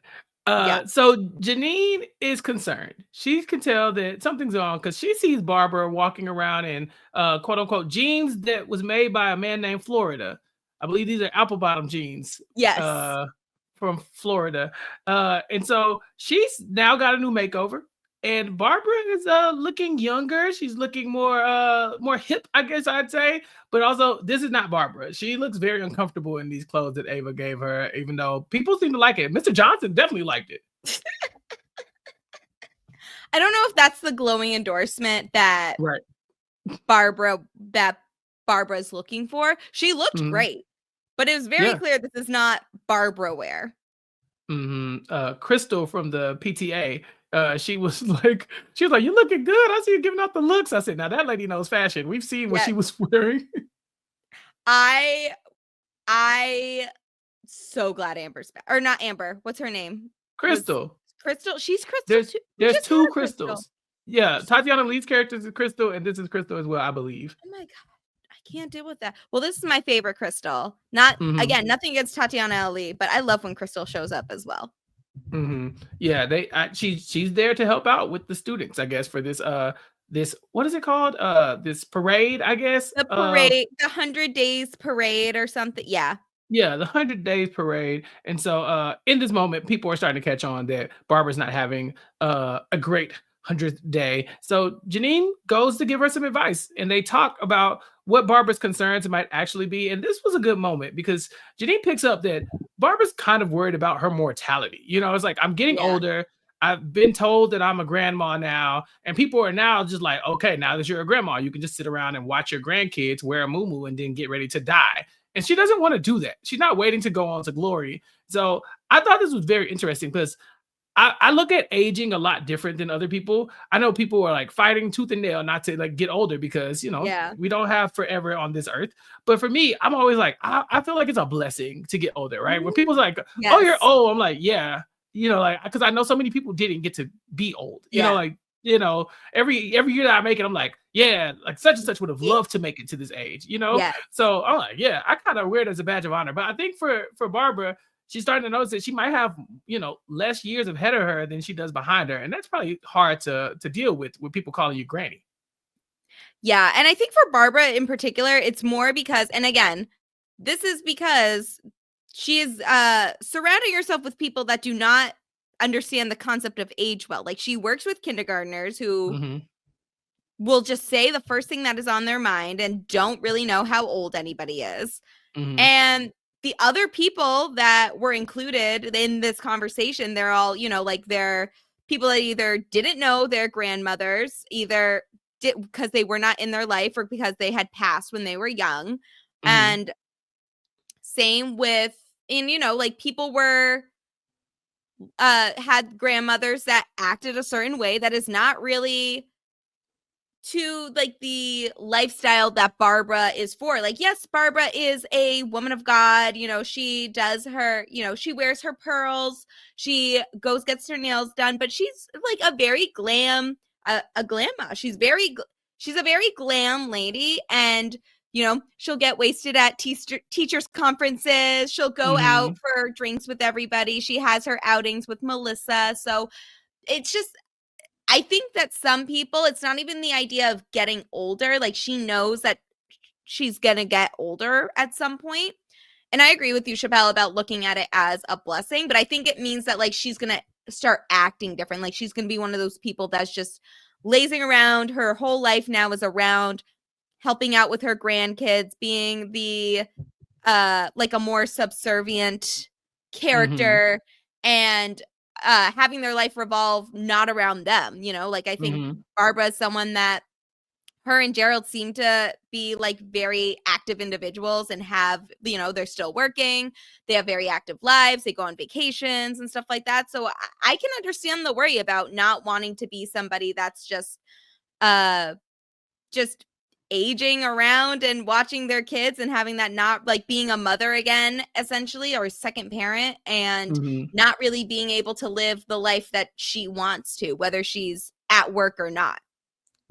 Yeah. So Janine is concerned. She can tell that something's wrong because she sees Barbara walking around in quote unquote jeans that was made by a man named Florida. I believe these are apple bottom jeans. Yes. From Florida. And so she's now got a new makeover. And Barbara is looking younger. She's looking more hip, I guess I'd say. But also, this is not Barbara. She looks very uncomfortable in these clothes that Ava gave her, even though people seem to like it. Mr. Johnson definitely liked it. I don't know if that's the glowing endorsement that Barbara's looking for. She looked great, but it was very clear this is not Barbara wear. Crystal from the PTA. She was like, you're looking good. I see you giving out the looks. I said, now that lady knows fashion. We've seen what she was wearing. I so glad Amber's back. Or not Amber. What's her name? Crystal. Crystal. She's Crystal too. There's two Crystals. Yeah, Tatiana Lee's character is Crystal, and this is Crystal as well, I believe. Oh my god. I can't deal with that. Well, this is my favorite Crystal. Again, nothing against Tatiana Ali, but I love when Crystal shows up as well. Yeah, she's there to help out with the students, I guess, for this what is it called? This parade, I guess. The parade, the 100 Days parade or something. Yeah. Yeah, the 100 Days parade. And so in this moment, people are starting to catch on that Barbara's not having a great 100th day. So Janine goes to give her some advice, and they talk about what Barbara's concerns might actually be. And this was a good moment because Janine picks up that Barbara's kind of worried about her mortality. You know, it's like, I'm getting older. I've been told that I'm a grandma now, and people are now just like, okay, now that you're a grandma, you can just sit around and watch your grandkids wear a muumuu and then get ready to die. And she doesn't want to do that. She's not waiting to go on to glory. So I thought this was very interesting because I look at aging a lot different than other people. I know people are like fighting tooth and nail not to like get older because, you know, we don't have forever on this earth. But for me, I'm always like, I feel like it's a blessing to get older, right? When people's like, oh, you're old. I'm like, yeah, you know, like, because I know so many people didn't get to be old, you know, like, you know, every year that I make it, I'm like, yeah, like such and such would have loved to make it to this age, you know? So I'm like, yeah, I kind of wear it as a badge of honor. But I think for Barbara, she's starting to notice that she might have, you know, less years ahead of her than she does behind her. And that's probably hard to deal with people calling you granny. Yeah. And I think for Barbara in particular, it's more because, and again, this is because she is surrounding herself with people that do not understand the concept of age well. Like she works with kindergartners who will just say the first thing that is on their mind and don't really know how old anybody is. And the other people that were included in this conversation, they're all, you know, like they're people that either didn't know their grandmothers, either did because they were not in their life or because they had passed when they were young. And same with, and you know, like people were had grandmothers that acted a certain way that is not really to like the lifestyle that Barbara is for. Like, yes, Barbara is a woman of God. You know, she does her, you know, she wears her pearls. She gets her nails done, but she's like a very glam, a glamma. She's a very glam lady. And, you know, she'll get wasted at teachers conferences. She'll go out for drinks with everybody. She has her outings with Melissa. So it's just, I think that some people, it's not even the idea of getting older. Like she knows that she's going to get older at some point. And I agree with you, Chappell, about looking at it as a blessing. But I think it means that like she's going to start acting different. Like she's going to be one of those people that's just lazing around. Her whole life now is around helping out with her grandkids, being the like a more subservient character, and having their life revolve not around them. Like I think Barbara is someone that her and Gerald seem to be like very active individuals and have, they're still working. They have very active lives. They go on vacations and stuff like that. So I can understand the worry about not wanting to be somebody that's just aging around and watching their kids and having that, not like being a mother again, essentially, or a second parent, and not really being able to live the life that she wants to, whether she's at work or not.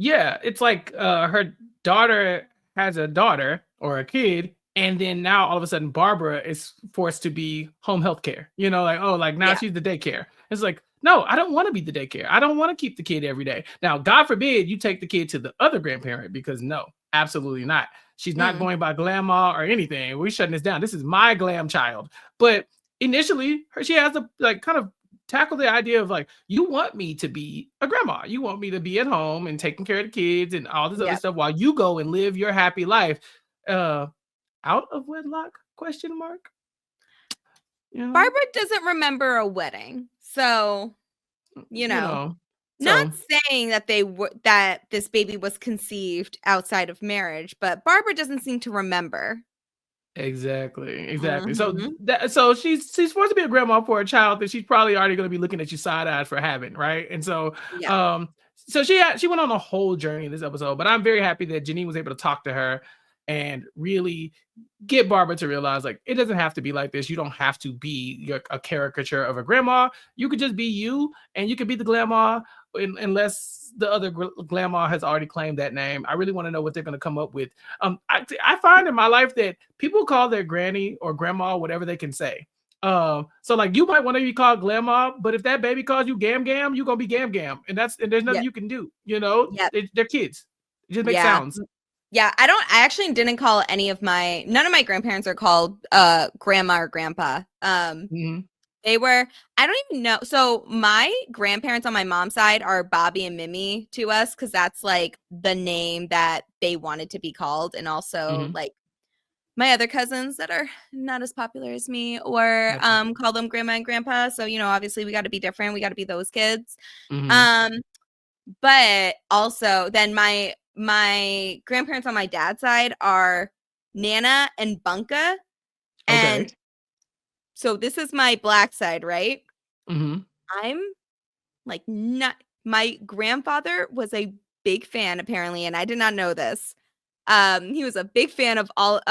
Yeah, it's like her daughter has a daughter or a kid, and then now all of a sudden Barbara is forced to be home health care. Now she's the daycare. It's like, no, I don't want to be the daycare. I don't want to keep the kid every day. Now, God forbid you take the kid to the other grandparent, because no, absolutely not. She's not going by grandma or anything. We're shutting this down. This is my glam child. But initially, she has to kind of tackle the idea of like, you want me to be a grandma. You want me to be at home and taking care of the kids and all this other stuff while you go and live your happy life. Out of wedlock? ? Barbara doesn't remember a wedding, so not saying that that this baby was conceived outside of marriage, but Barbara doesn't seem to remember. Exactly. So she's supposed to be a grandma for a child that she's probably already going to be looking at you side-eyed for having, right? And so so she went on a whole journey in this episode, but I'm very happy that Janine was able to talk to her and really get Barbara to realize, like, it doesn't have to be like this. You don't have to be a caricature of a grandma. You could just be you, and you could be the grandma, unless the other grandma has already claimed that name. I really want to know what they're going to come up with. I find in my life that people call their granny or grandma whatever they can say. So like, you might want to be called grandma, but if that baby calls you Gam Gam, you're gonna be Gam Gam, and there's nothing you can do. They're kids. It just makes sounds. Yeah, I actually didn't call none of my grandparents are called grandma or grandpa. They were, I don't even know. So my grandparents on my mom's side are Bobby and Mimi to us, because that's like the name that they wanted to be called. And also like my other cousins that are not as popular as me, or call them grandma and grandpa. So, obviously we got to be different. We got to be those kids. But also then my grandparents on my dad's side are Nana and Bunka. And so this is my black side, right? I'm like, not, my grandfather was a big fan, apparently, and I did not know this. He was a big fan of All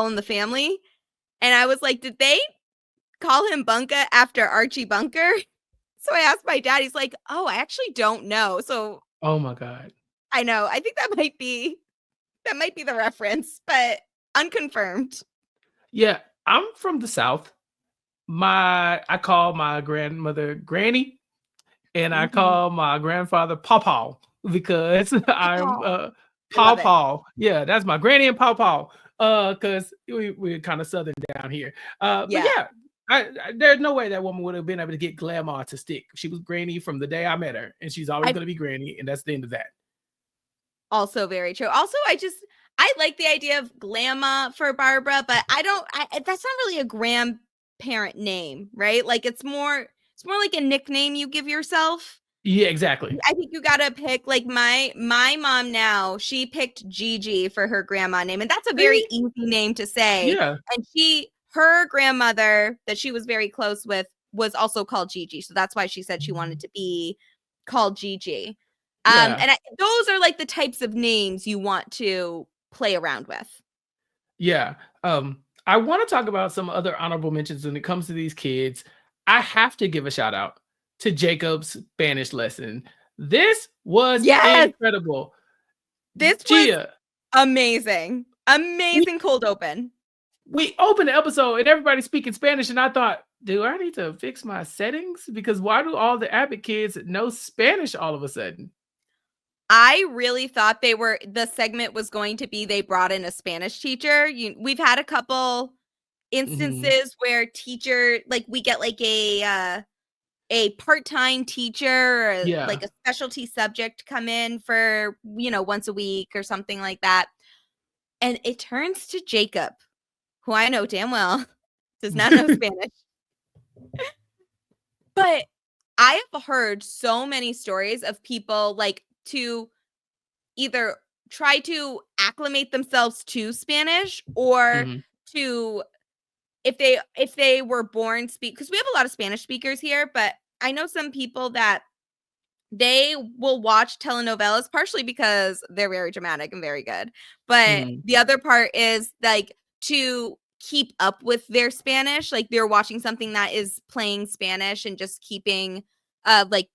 in the Family. And I was like, did they call him Bunka after Archie Bunker? So I asked my dad, he's like, oh, I actually don't know. So oh my God. I know. I think that might be the reference, but unconfirmed. Yeah, I'm from the South. I call my grandmother Granny, and I call my grandfather Pawpaw, because I'm Pawpaw. Yeah, that's my granny and Pawpaw. Because we're kind of Southern down here. But yeah, there's no way that woman would have been able to get grandma to stick. She was Granny from the day I met her, and she's always going to be Granny, and that's the end of that. Also very true. Also, I like the idea of Glamma for Barbara, but that's not really a grandparent name, right? Like it's more like a nickname you give yourself. Yeah, exactly. I think you gotta pick, like my mom now, she picked Gigi for her grandma name, and that's a very easy name to say. Yeah. And her grandmother that she was very close with was also called Gigi, so that's why she said she wanted to be called Gigi. And those are like the types of names you want to play around with. Yeah. I want to talk about some other honorable mentions when it comes to these kids. I have to give a shout out to Jacob's Spanish lesson. This was incredible. This was amazing. Amazing cold open. We opened the episode and everybody's speaking Spanish, and I thought, do I need to fix my settings? Because why do all the Abbott kids know Spanish all of a sudden? I really thought the segment was going to be they brought in a Spanish teacher. We've had a couple instances where teacher, like we get like a a part-time teacher or Yeah. like a specialty subject come in for, once a week or something like that. And it turns to Jacob, who I know damn well does not know Spanish. But I have heard so many stories of people like to either try to acclimate themselves to Spanish or Mhm. to if they were born because we have a lot of Spanish speakers here, but I know some people that they will watch telenovelas partially because they're very dramatic and very good. But Mhm. the other part is like to keep up with their Spanish, like they're watching something that is playing Spanish and just keeping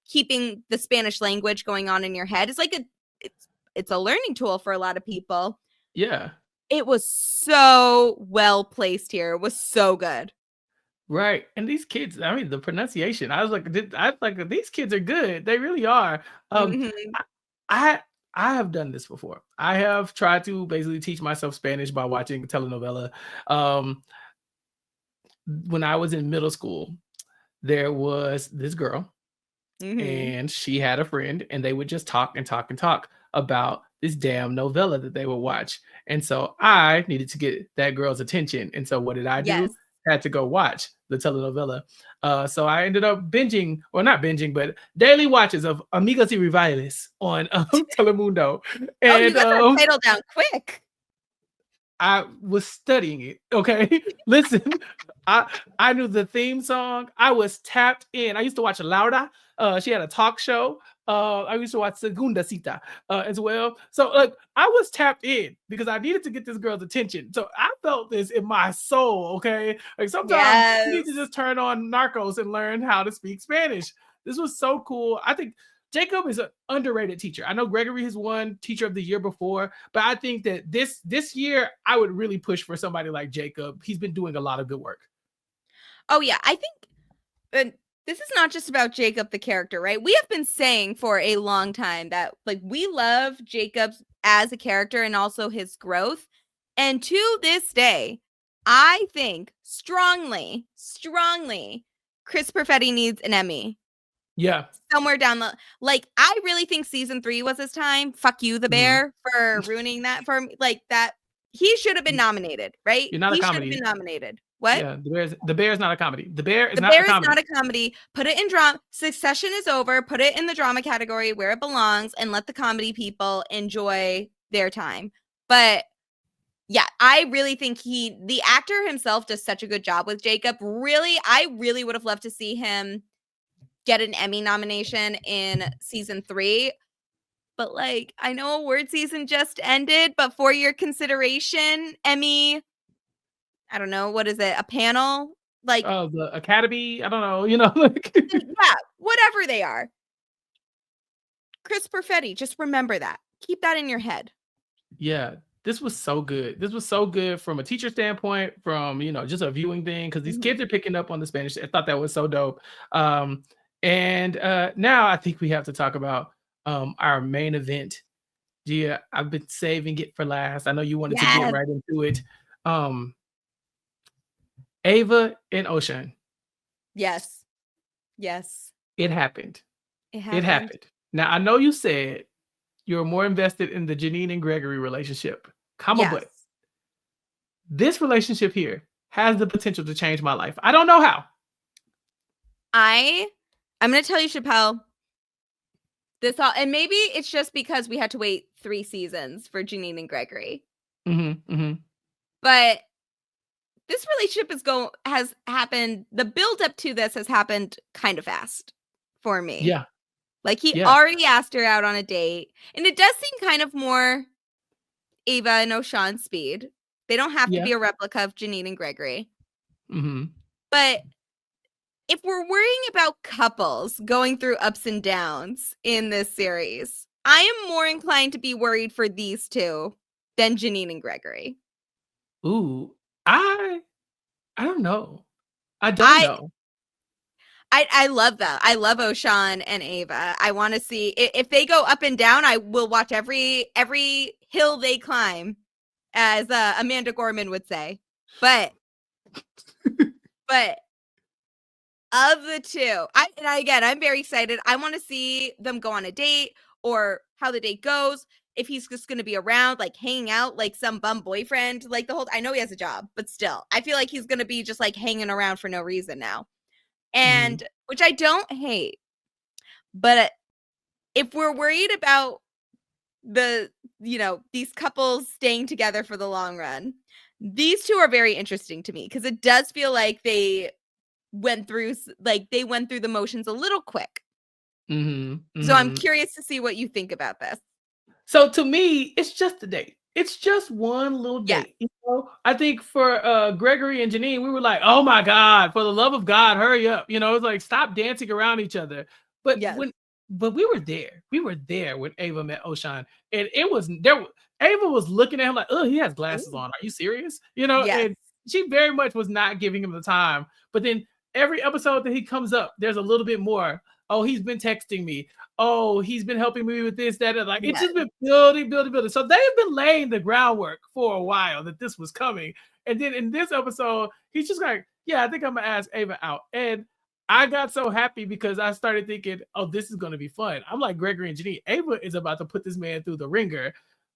keeping the Spanish language going on in your head. It's like it's a learning tool for a lot of people. Yeah. It was so well placed here. It was so good. Right. And these kids, I mean, the pronunciation, I was like, these kids are good. They really are. Mhm. I, I I have done this before. I have tried to basically teach myself Spanish by watching a telenovela. Um, when I was in middle school, there was this girl, Mhm. and she had a friend, and they would just talk and talk and talk about this damn novella that they would watch. And so I needed to get that girl's attention. And so what did I do? Yes. Had to go watch the telenovela. So I ended up binging, or not binging, but daily watches of Amigas y Rivales on Telemundo. Oh, you And got that title down quick. I was studying it. Okay. Listen, I knew the theme song. I was tapped in. I used to watch Laura. She had a talk show. I used to watch Segunda Cita as well. So like I was tapped in because I needed to get this girl's attention. So I felt this in my soul. Okay. Like sometimes you need to Yes. just turn on Narcos and learn how to speak Spanish. This was so cool. I think Jacob is an underrated teacher. I know Gregory has won Teacher of the Year before, but I think that this year I would really push for somebody like Jacob. He's been doing a lot of good work. Oh, yeah. I think this is not just about Jacob the character, right? We have been saying for a long time that like we love Jacob as a character and also his growth. And to this day, I think strongly, Chris Perfetti needs an Emmy. Yeah. Somewhere down the I really think season 3 was his time. Fuck you, the Mhm. bear, for ruining that for me. Like that he should have been nominated, right? You're not a He should have been comedy. nominated. What? Yeah, the bear is not a comedy. The bear is The not a Bear is not comedy. a comedy. Put it in drama. Succession is over. Put it in the drama category where it belongs and let the comedy people enjoy their time. But yeah, I really think the actor himself does such a good job with Jacob. Really, I really would have loved to see him get an Emmy nomination in season 3. But like, I know award season just ended, but for your consideration, Emmy, I don't know, what is it? A panel? Like, Oh, the Academy. I don't know. Like yeah, whatever they are. Chris Perfetti, just remember that. Keep that in your head. yeah, this was so good. This was so good from a teacher standpoint, from just a viewing thing, because these Mhm. kids are picking up on the Spanish. I thought that was so dope. And now I think we have to talk about our main event. Gia, I've been saving it for last. I know you wanted to get Yes. right into it. Um, Ava and Ocean. Yes. Yes. It happened. It It happened. happened. Now I know you said you're more invested in the Janine and Gregory relationship, comma, Yes. but this relationship here has the potential to change my life. I don't know how. I'm gonna tell you, Chappell, this all and maybe it's just because we had to wait 3 seasons for Janine and Gregory. Mhm, mhm. But this relationship has happened the build up to this has happened kind of fast for me. Yeah, Like, he yeah, already asked her out on a date, and it does seem kind of more Ava and O'Shawn speed. They don't have to yeah. be a replica of Janine and Gregory. Mhm. But if we're worrying about couples going through ups and downs in this series, I am more inclined to be worried for these two than Janine and Gregory. Ooh, I don't know. I don't I know. I love that. I love O'Shawn and Ava. I want to see if they go up and down. I will watch every hill they climb, as Amanda Gorman would say. But Of the two, I'm very excited. I want to see them go on a date or how the date goes. If he's just going to be around, like hanging out, like some bum boyfriend, like the whole. I know he has a job, but still, I feel like he's going to be just like hanging around for no reason now, and which I don't hate. But if we're worried about these couples staying together for the long run, these two are very interesting to me because it does feel like they went through the motions a little quick. So I'm curious to see what you think about this. So to me, it's just a date. It's just one little date. You know, I think for Gregory and Janine, we were like, oh my God, for the love of God, hurry up. You know, it's like stop dancing around each other. But we were there. We were there when Ava met Oshan. And it was there. Ava was looking at him like, oh, he has glasses on. Are you serious? You know, and she very much was not giving him the time. But then every episode that he comes up, there's a little bit more. Oh, he's been texting me. Oh, he's been helping me with this, that, and like it's just been building. So they've been laying the groundwork for a while that this was coming. And then in this episode, he's just like, yeah, I think I'm gonna ask Ava out. And I got so happy because I started thinking, oh, this is gonna be fun. I'm like Gregory and Janine. Ava is about to put this man through the ringer,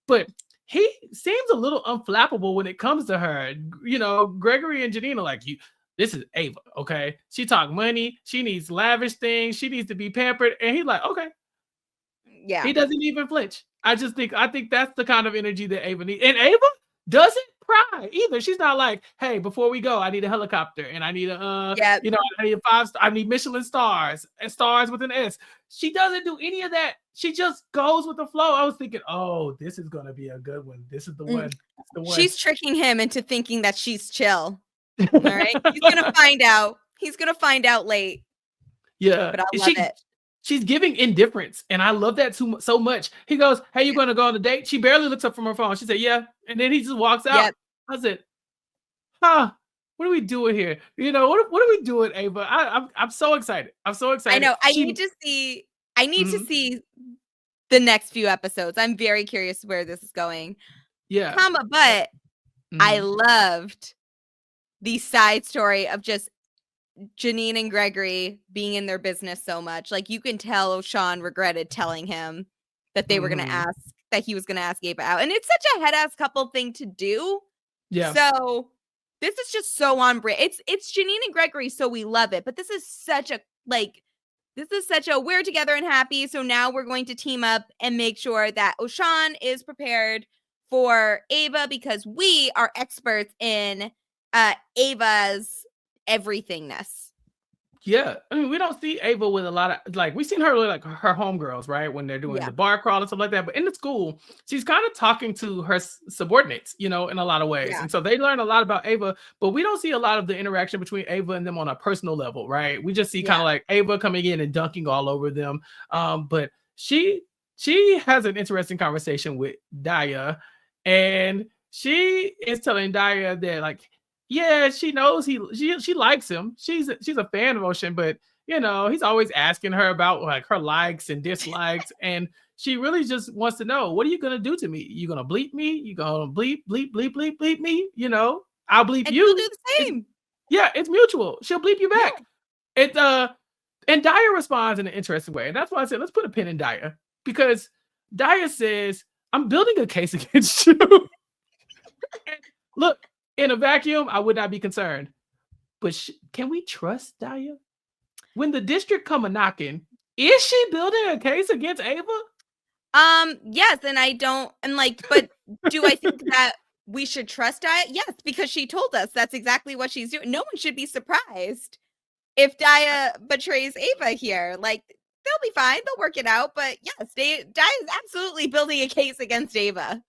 but he seems a little unflappable when it comes to her. You know, Gregory and Janine are like, this is Ava, okay? She talk money. She needs lavish things. She needs to be pampered. And he's like, okay. Yeah. He doesn't even flinch. I think that's the kind of energy that Ava needs. And Ava doesn't cry either. She's not like, hey, before we go, I need a helicopter and I need I need 5 I need Michelin stars and stars with an S. She doesn't do any of that. She just goes with the flow. I was thinking, oh, this is gonna be a good one. This is the one. She's tricking him into thinking that she's chill. All right. He's gonna find out. He's gonna find out late. Yeah. But I love it. She's giving indifference, and I love that so much. He goes, hey, you going to go on a date? She barely looks up from her phone. She said, yeah. And then he just walks out. Yep. I said, what are we doing here? You know, what are we doing, Ava? I'm so excited. I'm so excited. I know. I need to see the next few episodes. I'm very curious where this is going. Yeah. But I loved the side story of just Janine and Gregory being in their business so much. Like you can tell Sean regretted telling him that they were going to ask, that he was going to ask Ava out. And it's such a head ass couple thing to do. Yeah. So this is just so on brand. It's Janine and Gregory, so we love it. But this is such a we're together and happy. So now we're going to team up and make sure that Oshan is prepared for Ava because we are experts in Ava's everythingness. Yeah, I mean, we don't see Ava with a lot of like we've seen her with like her homegirls, right? When they're doing the bar crawl and stuff like that. But in the school, she's kind of talking to her subordinates, you know, in a lot of ways. And so they learn a lot about Ava, but we don't see a lot of the interaction between Ava and them on a personal level, right? We just see kind of like Ava coming in and dunking all over them. But she has an interesting conversation with Daya, and she is telling Daya that like, yeah, she knows she likes him. She's a fan of Oshan, but you know, he's always asking her about like her likes and dislikes. And she really just wants to know, what are you gonna do to me? You gonna bleep me? You gonna bleep me? You know, I'll bleep you. She'll do the same. It's mutual. She'll bleep you back. And Daya responds in an interesting way. And that's why I said, let's put a pin in Daya. Because Daya says, I'm building a case against you. Look, in a vacuum, I would not be concerned. But can we trust Daya? When the district come a knocking, is she building a case against Ava? Yes, and I don't, and like, but do I think that we should trust Daya? Yes, because she told us that's exactly what she's doing. No one should be surprised if Daya betrays Ava here. Like, they'll be fine. They'll work it out. But yes, Daya is absolutely building a case against Ava.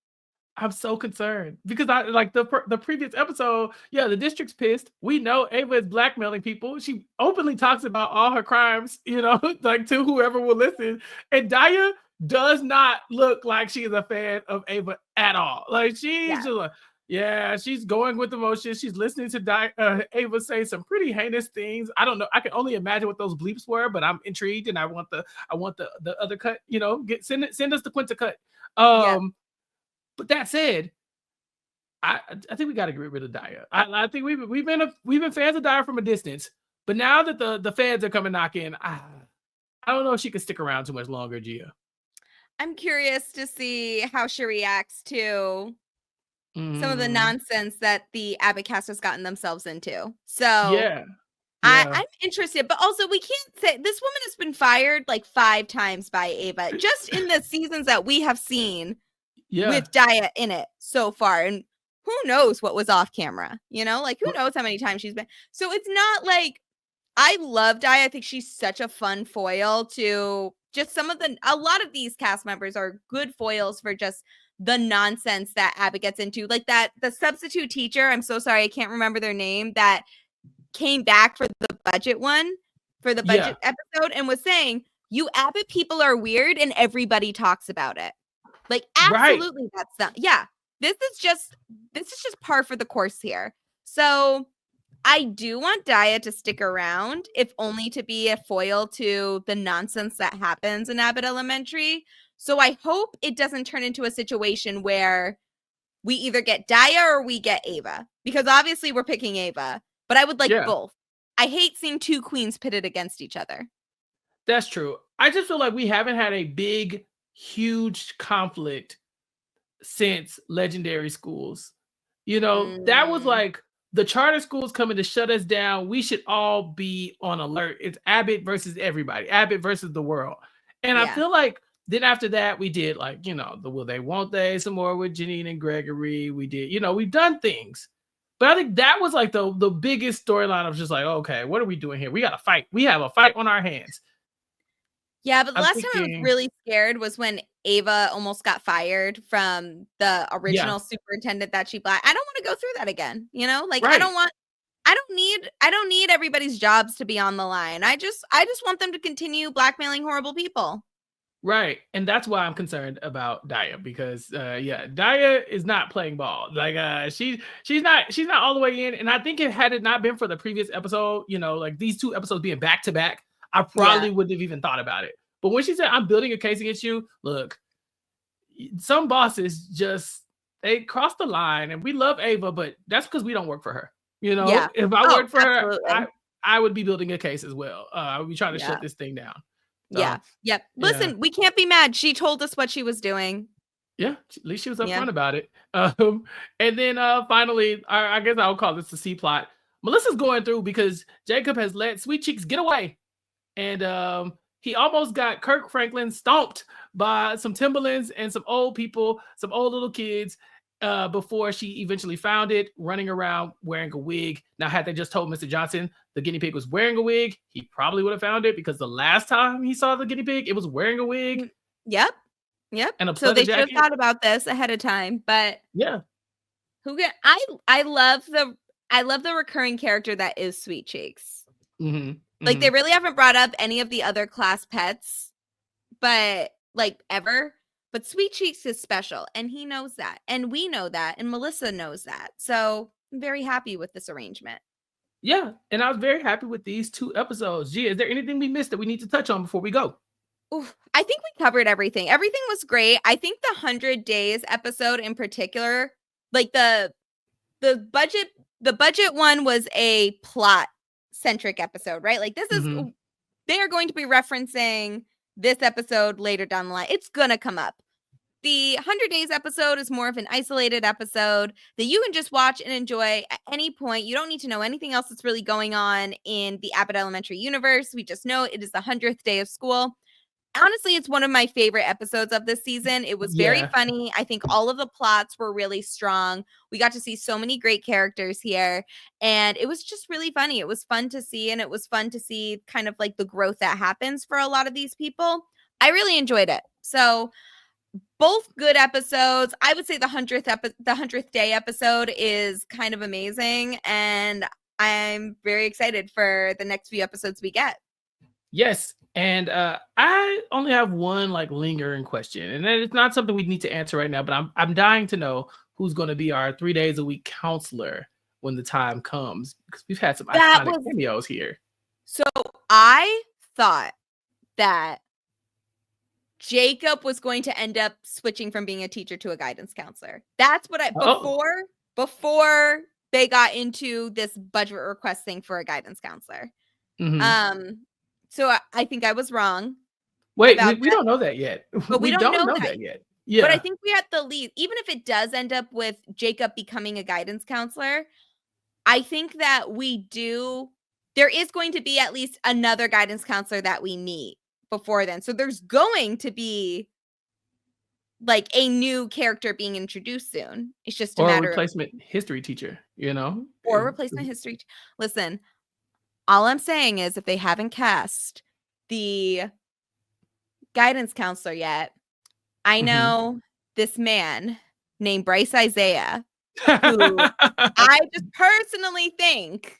I'm so concerned because I like the previous episode. Yeah, the district's pissed. We know Ava is blackmailing people. She openly talks about all her crimes, you know, like to whoever will listen. And Daya does not look like she is a fan of Ava at all. Like she's just like, she's going with emotions. She's listening to Ava say some pretty heinous things. I don't know. I can only imagine what those bleeps were, but I'm intrigued and I want the other cut. You know, send us the Quinta cut. But that said, I think we got to get rid of Daya. I think we've been fans of Daya from a distance, But now that the fans are coming knocking, I don't know if she can stick around too much longer, Gia. I'm curious to see how she reacts to some of the nonsense that the Abbott cast has gotten themselves into. So Yeah. I'm interested, but also we can't say this woman has been fired like 5 times by Ava just in the seasons that we have seen with Dia in it so far. And who knows what was off camera, like who knows how many times she's been. So it's not like I love Dia. I think she's such a fun foil to just a lot of these cast members are good foils for just the nonsense that Abbott gets into. Like the substitute teacher, I'm so sorry, I can't remember their name, that came back for the budget episode and was saying, you Abbott people are weird and everybody talks about it. Like, absolutely, that's not. Yeah, this is just par for the course here. So I do want Dia to stick around, if only to be a foil to the nonsense that happens in Abbott Elementary. So I hope it doesn't turn into a situation where we either get Dia or we get Ava, because obviously we're picking Ava, but I would like both. I hate seeing 2 queens pitted against each other. That's true. I just feel like we haven't had a big, huge conflict since Legendary Schools. That was like the charter schools coming to shut us down. We should all be on alert. It's Abbott versus everybody, Abbott versus the world. And I feel like then after that, we did like, the will they, won't they, some more with Janine and Gregory. We did, we've done things. But I think that was like the biggest storyline of just like, okay, what are we doing here? We got to fight. We have a fight on our hands. Yeah, but the last time I was really scared was when Ava almost got fired from the original superintendent that she blacked. I don't want to go through that again. I don't need everybody's jobs to be on the line. I just want them to continue blackmailing horrible people. Right. And that's why I'm concerned about Dia, because Dia is not playing ball. Like she's not all the way in. And I think had it not been for the previous episode, like these 2 episodes being back to back, I probably wouldn't have even thought about it. But when she said, I'm building a case against you, look, some bosses they cross the line, and we love Ava, but that's because we don't work for her. If I worked for her, I would be building a case as well. I would be trying to shut this thing down. So, Listen, we can't be mad. She told us what she was doing. Yeah, at least she was upfront about it. And then finally, I guess I'll call this the C plot. Melissa's going through because Jacob has let Sweet Cheeks get away. And he almost got Kirk Franklin stomped by some Timberlands and some old people, some old little kids, before she eventually found it, running around wearing a wig. Now, had they just told Mr. Johnson the guinea pig was wearing a wig, he probably would have found it, because the last time he saw the guinea pig, it was wearing a wig. Yep. And so they should have thought about this ahead of time. But I love the recurring character that is Sweet Cheeks. Like, they really haven't brought up any of the other class pets, but like ever. But Sweet Cheeks is special, and he knows that, and we know that, and Melissa knows that. So I'm very happy with this arrangement. Yeah, and I was very happy with these 2 episodes. Gia, is there anything we missed that we need to touch on before we go? Oof, I think we covered everything. Everything was great. I think the 100 Days episode in particular, like the budget one was a plot centric episode, right? Like this is they are going to be referencing this episode later down the line. It's gonna come up. The 100 Days episode is more of an isolated episode that you can just watch and enjoy at any point. You don't need to know anything else that's really going on in the Abbott Elementary universe. We just know it is the 100th day of school. Honestly, it's one of my favorite episodes of this season. It was very funny. I think all of the plots were really strong. We got to see so many great characters here, and it was just really funny. It was fun to see, and it was fun to see kind of like the growth that happens for a lot of these people. I really enjoyed it. So both good episodes. I would say the 100th day episode is kind of amazing, and I'm very excited for the next few episodes we get. Yes. And I only have one like lingering question, and it's not something we need to answer right now, but I'm dying to know who's going to be our 3 days a week counselor when the time comes, because we've had some iconic cameos here. So I thought that Jacob was going to end up switching from being a teacher to a guidance counselor. That's what before they got into this budget request thing for a guidance counselor. So I think I was wrong. Wait, we don't know that yet. But we don't know that yet. But I Yeah. think we had the lead. Even if it does end up with Jacob becoming a guidance counselor, I think that there is going to be at least another guidance counselor that we meet before then. So there's going to be like a new character being introduced soon. It's just a Or a matter replacement history teacher, you know? or replacement history. Listen, all I'm saying is if they haven't cast the guidance counselor yet, I know this man named Bryce Isaiah, who I just personally think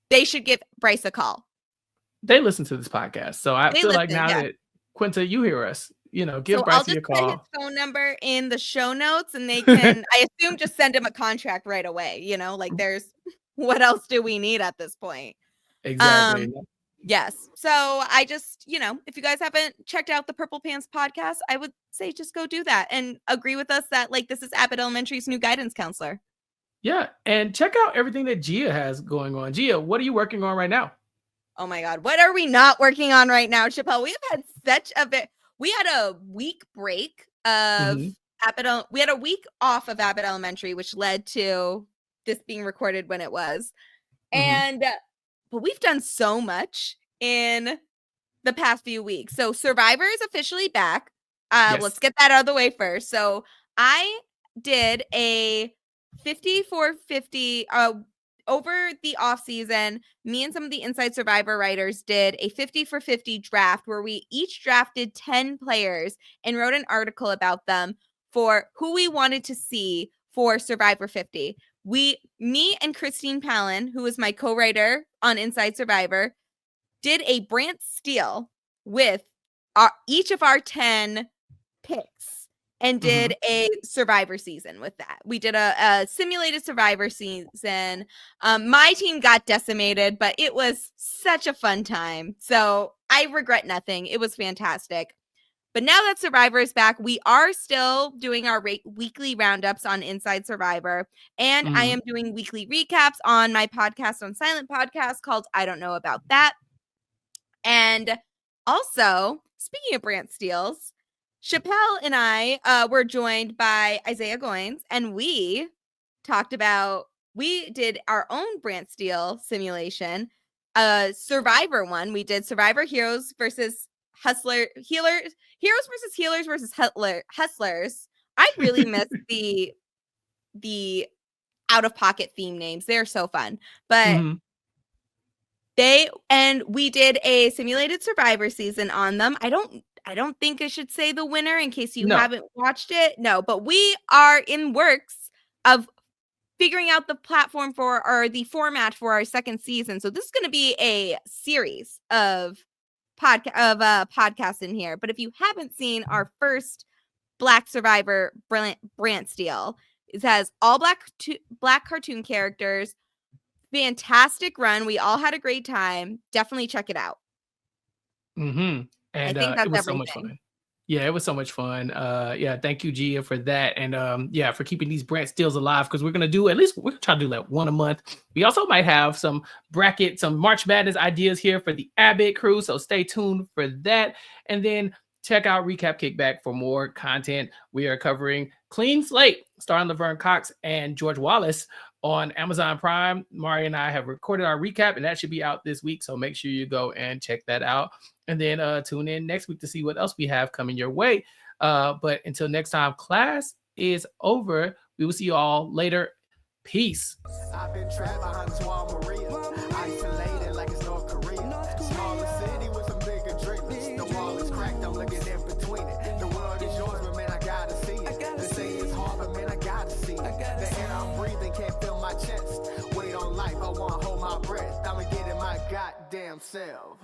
they should give Bryce a call. They listen to this podcast. So I feel like now yeah. that Quinta, you hear us, you know, give Bryce a call. I'll just put his phone number in the show notes and they can, I assume, just send him a contract right away. You know, like what else do we need at this point? Exactly. Yes. So I just, if you guys haven't checked out the Purple Pants podcast, I would say just go do that and agree with us that like this is Abbott Elementary's new guidance counselor. Yeah. And check out everything that Gia has going on. Gia, what are you working on right now? Oh my God. What are we not working on right now, Chappell? We have had we had a week break of Abbott. We had a week off of Abbott Elementary, which led to this being recorded when it was. But we've done so much in the past few weeks. So Survivor is officially back. Yes. Let's get that out of the way first. So I did a 50-for-50 over the off season. Me and some of the Inside Survivor writers did a 50-for-50 draft where we each drafted 10 players and wrote an article about them for who we wanted to see for Survivor 50. Me and Christine Palin, who is my co-writer on Inside Survivor, did a Brant Steele with each of our 10 picks and did a Survivor season with that. We did a simulated Survivor season. My team got decimated, but it was such a fun time. So I regret nothing. It was fantastic. But now that Survivor is back, we are still doing our weekly roundups on Inside Survivor. And I am doing weekly recaps on my podcast on Silent Podcast called I Don't Know About That. And also, speaking of Brant Steeles, Chappell and I were joined by Isaiah Goins, and we did our own Brant Steele simulation, Survivor one. We did Survivor Heroes versus Healers versus Hustlers. I really miss the out of pocket theme names. They're so fun. But we did a simulated Survivor season on them. I don't think I should say the winner in case you haven't watched it. No, but we are in works of figuring out the platform or the format for our second season. So this is going to be a series of podcasts in here. But if you haven't seen our first Black Survivor, Brant Steele, it has all black cartoon characters. Fantastic run. We all had a great time. Definitely check it out. And I think that's it was everything. so much fun. Yeah, it was so much fun. Thank you, Gia, for that. And for keeping these Brant Steeles alive, because we're going to try to do like one a month. We also might have some March Madness ideas here for the Abbott crew. So stay tuned for that. And then check out Recap Kickback for more content. We are covering Clean Slate, starring Laverne Cox and George Wallace on Amazon Prime. Mari and I have recorded our recap, and that should be out this week. So make sure you go and check that out. And then tune in next week to see what else we have coming your way. But until next time, class is over. We will see you all later. Peace. I've been trapped behind Maria, isolated like it's North Korea. Smaller city with some bigger dreams. The wall is cracked, I'm looking in between it. The world is yours, but man, I gotta see it. They say it's hard, but man, I gotta see it. The air I'm breathing can't feel my chest. Wait on life, I wanna hold my breath. I'ma get in my goddamn self.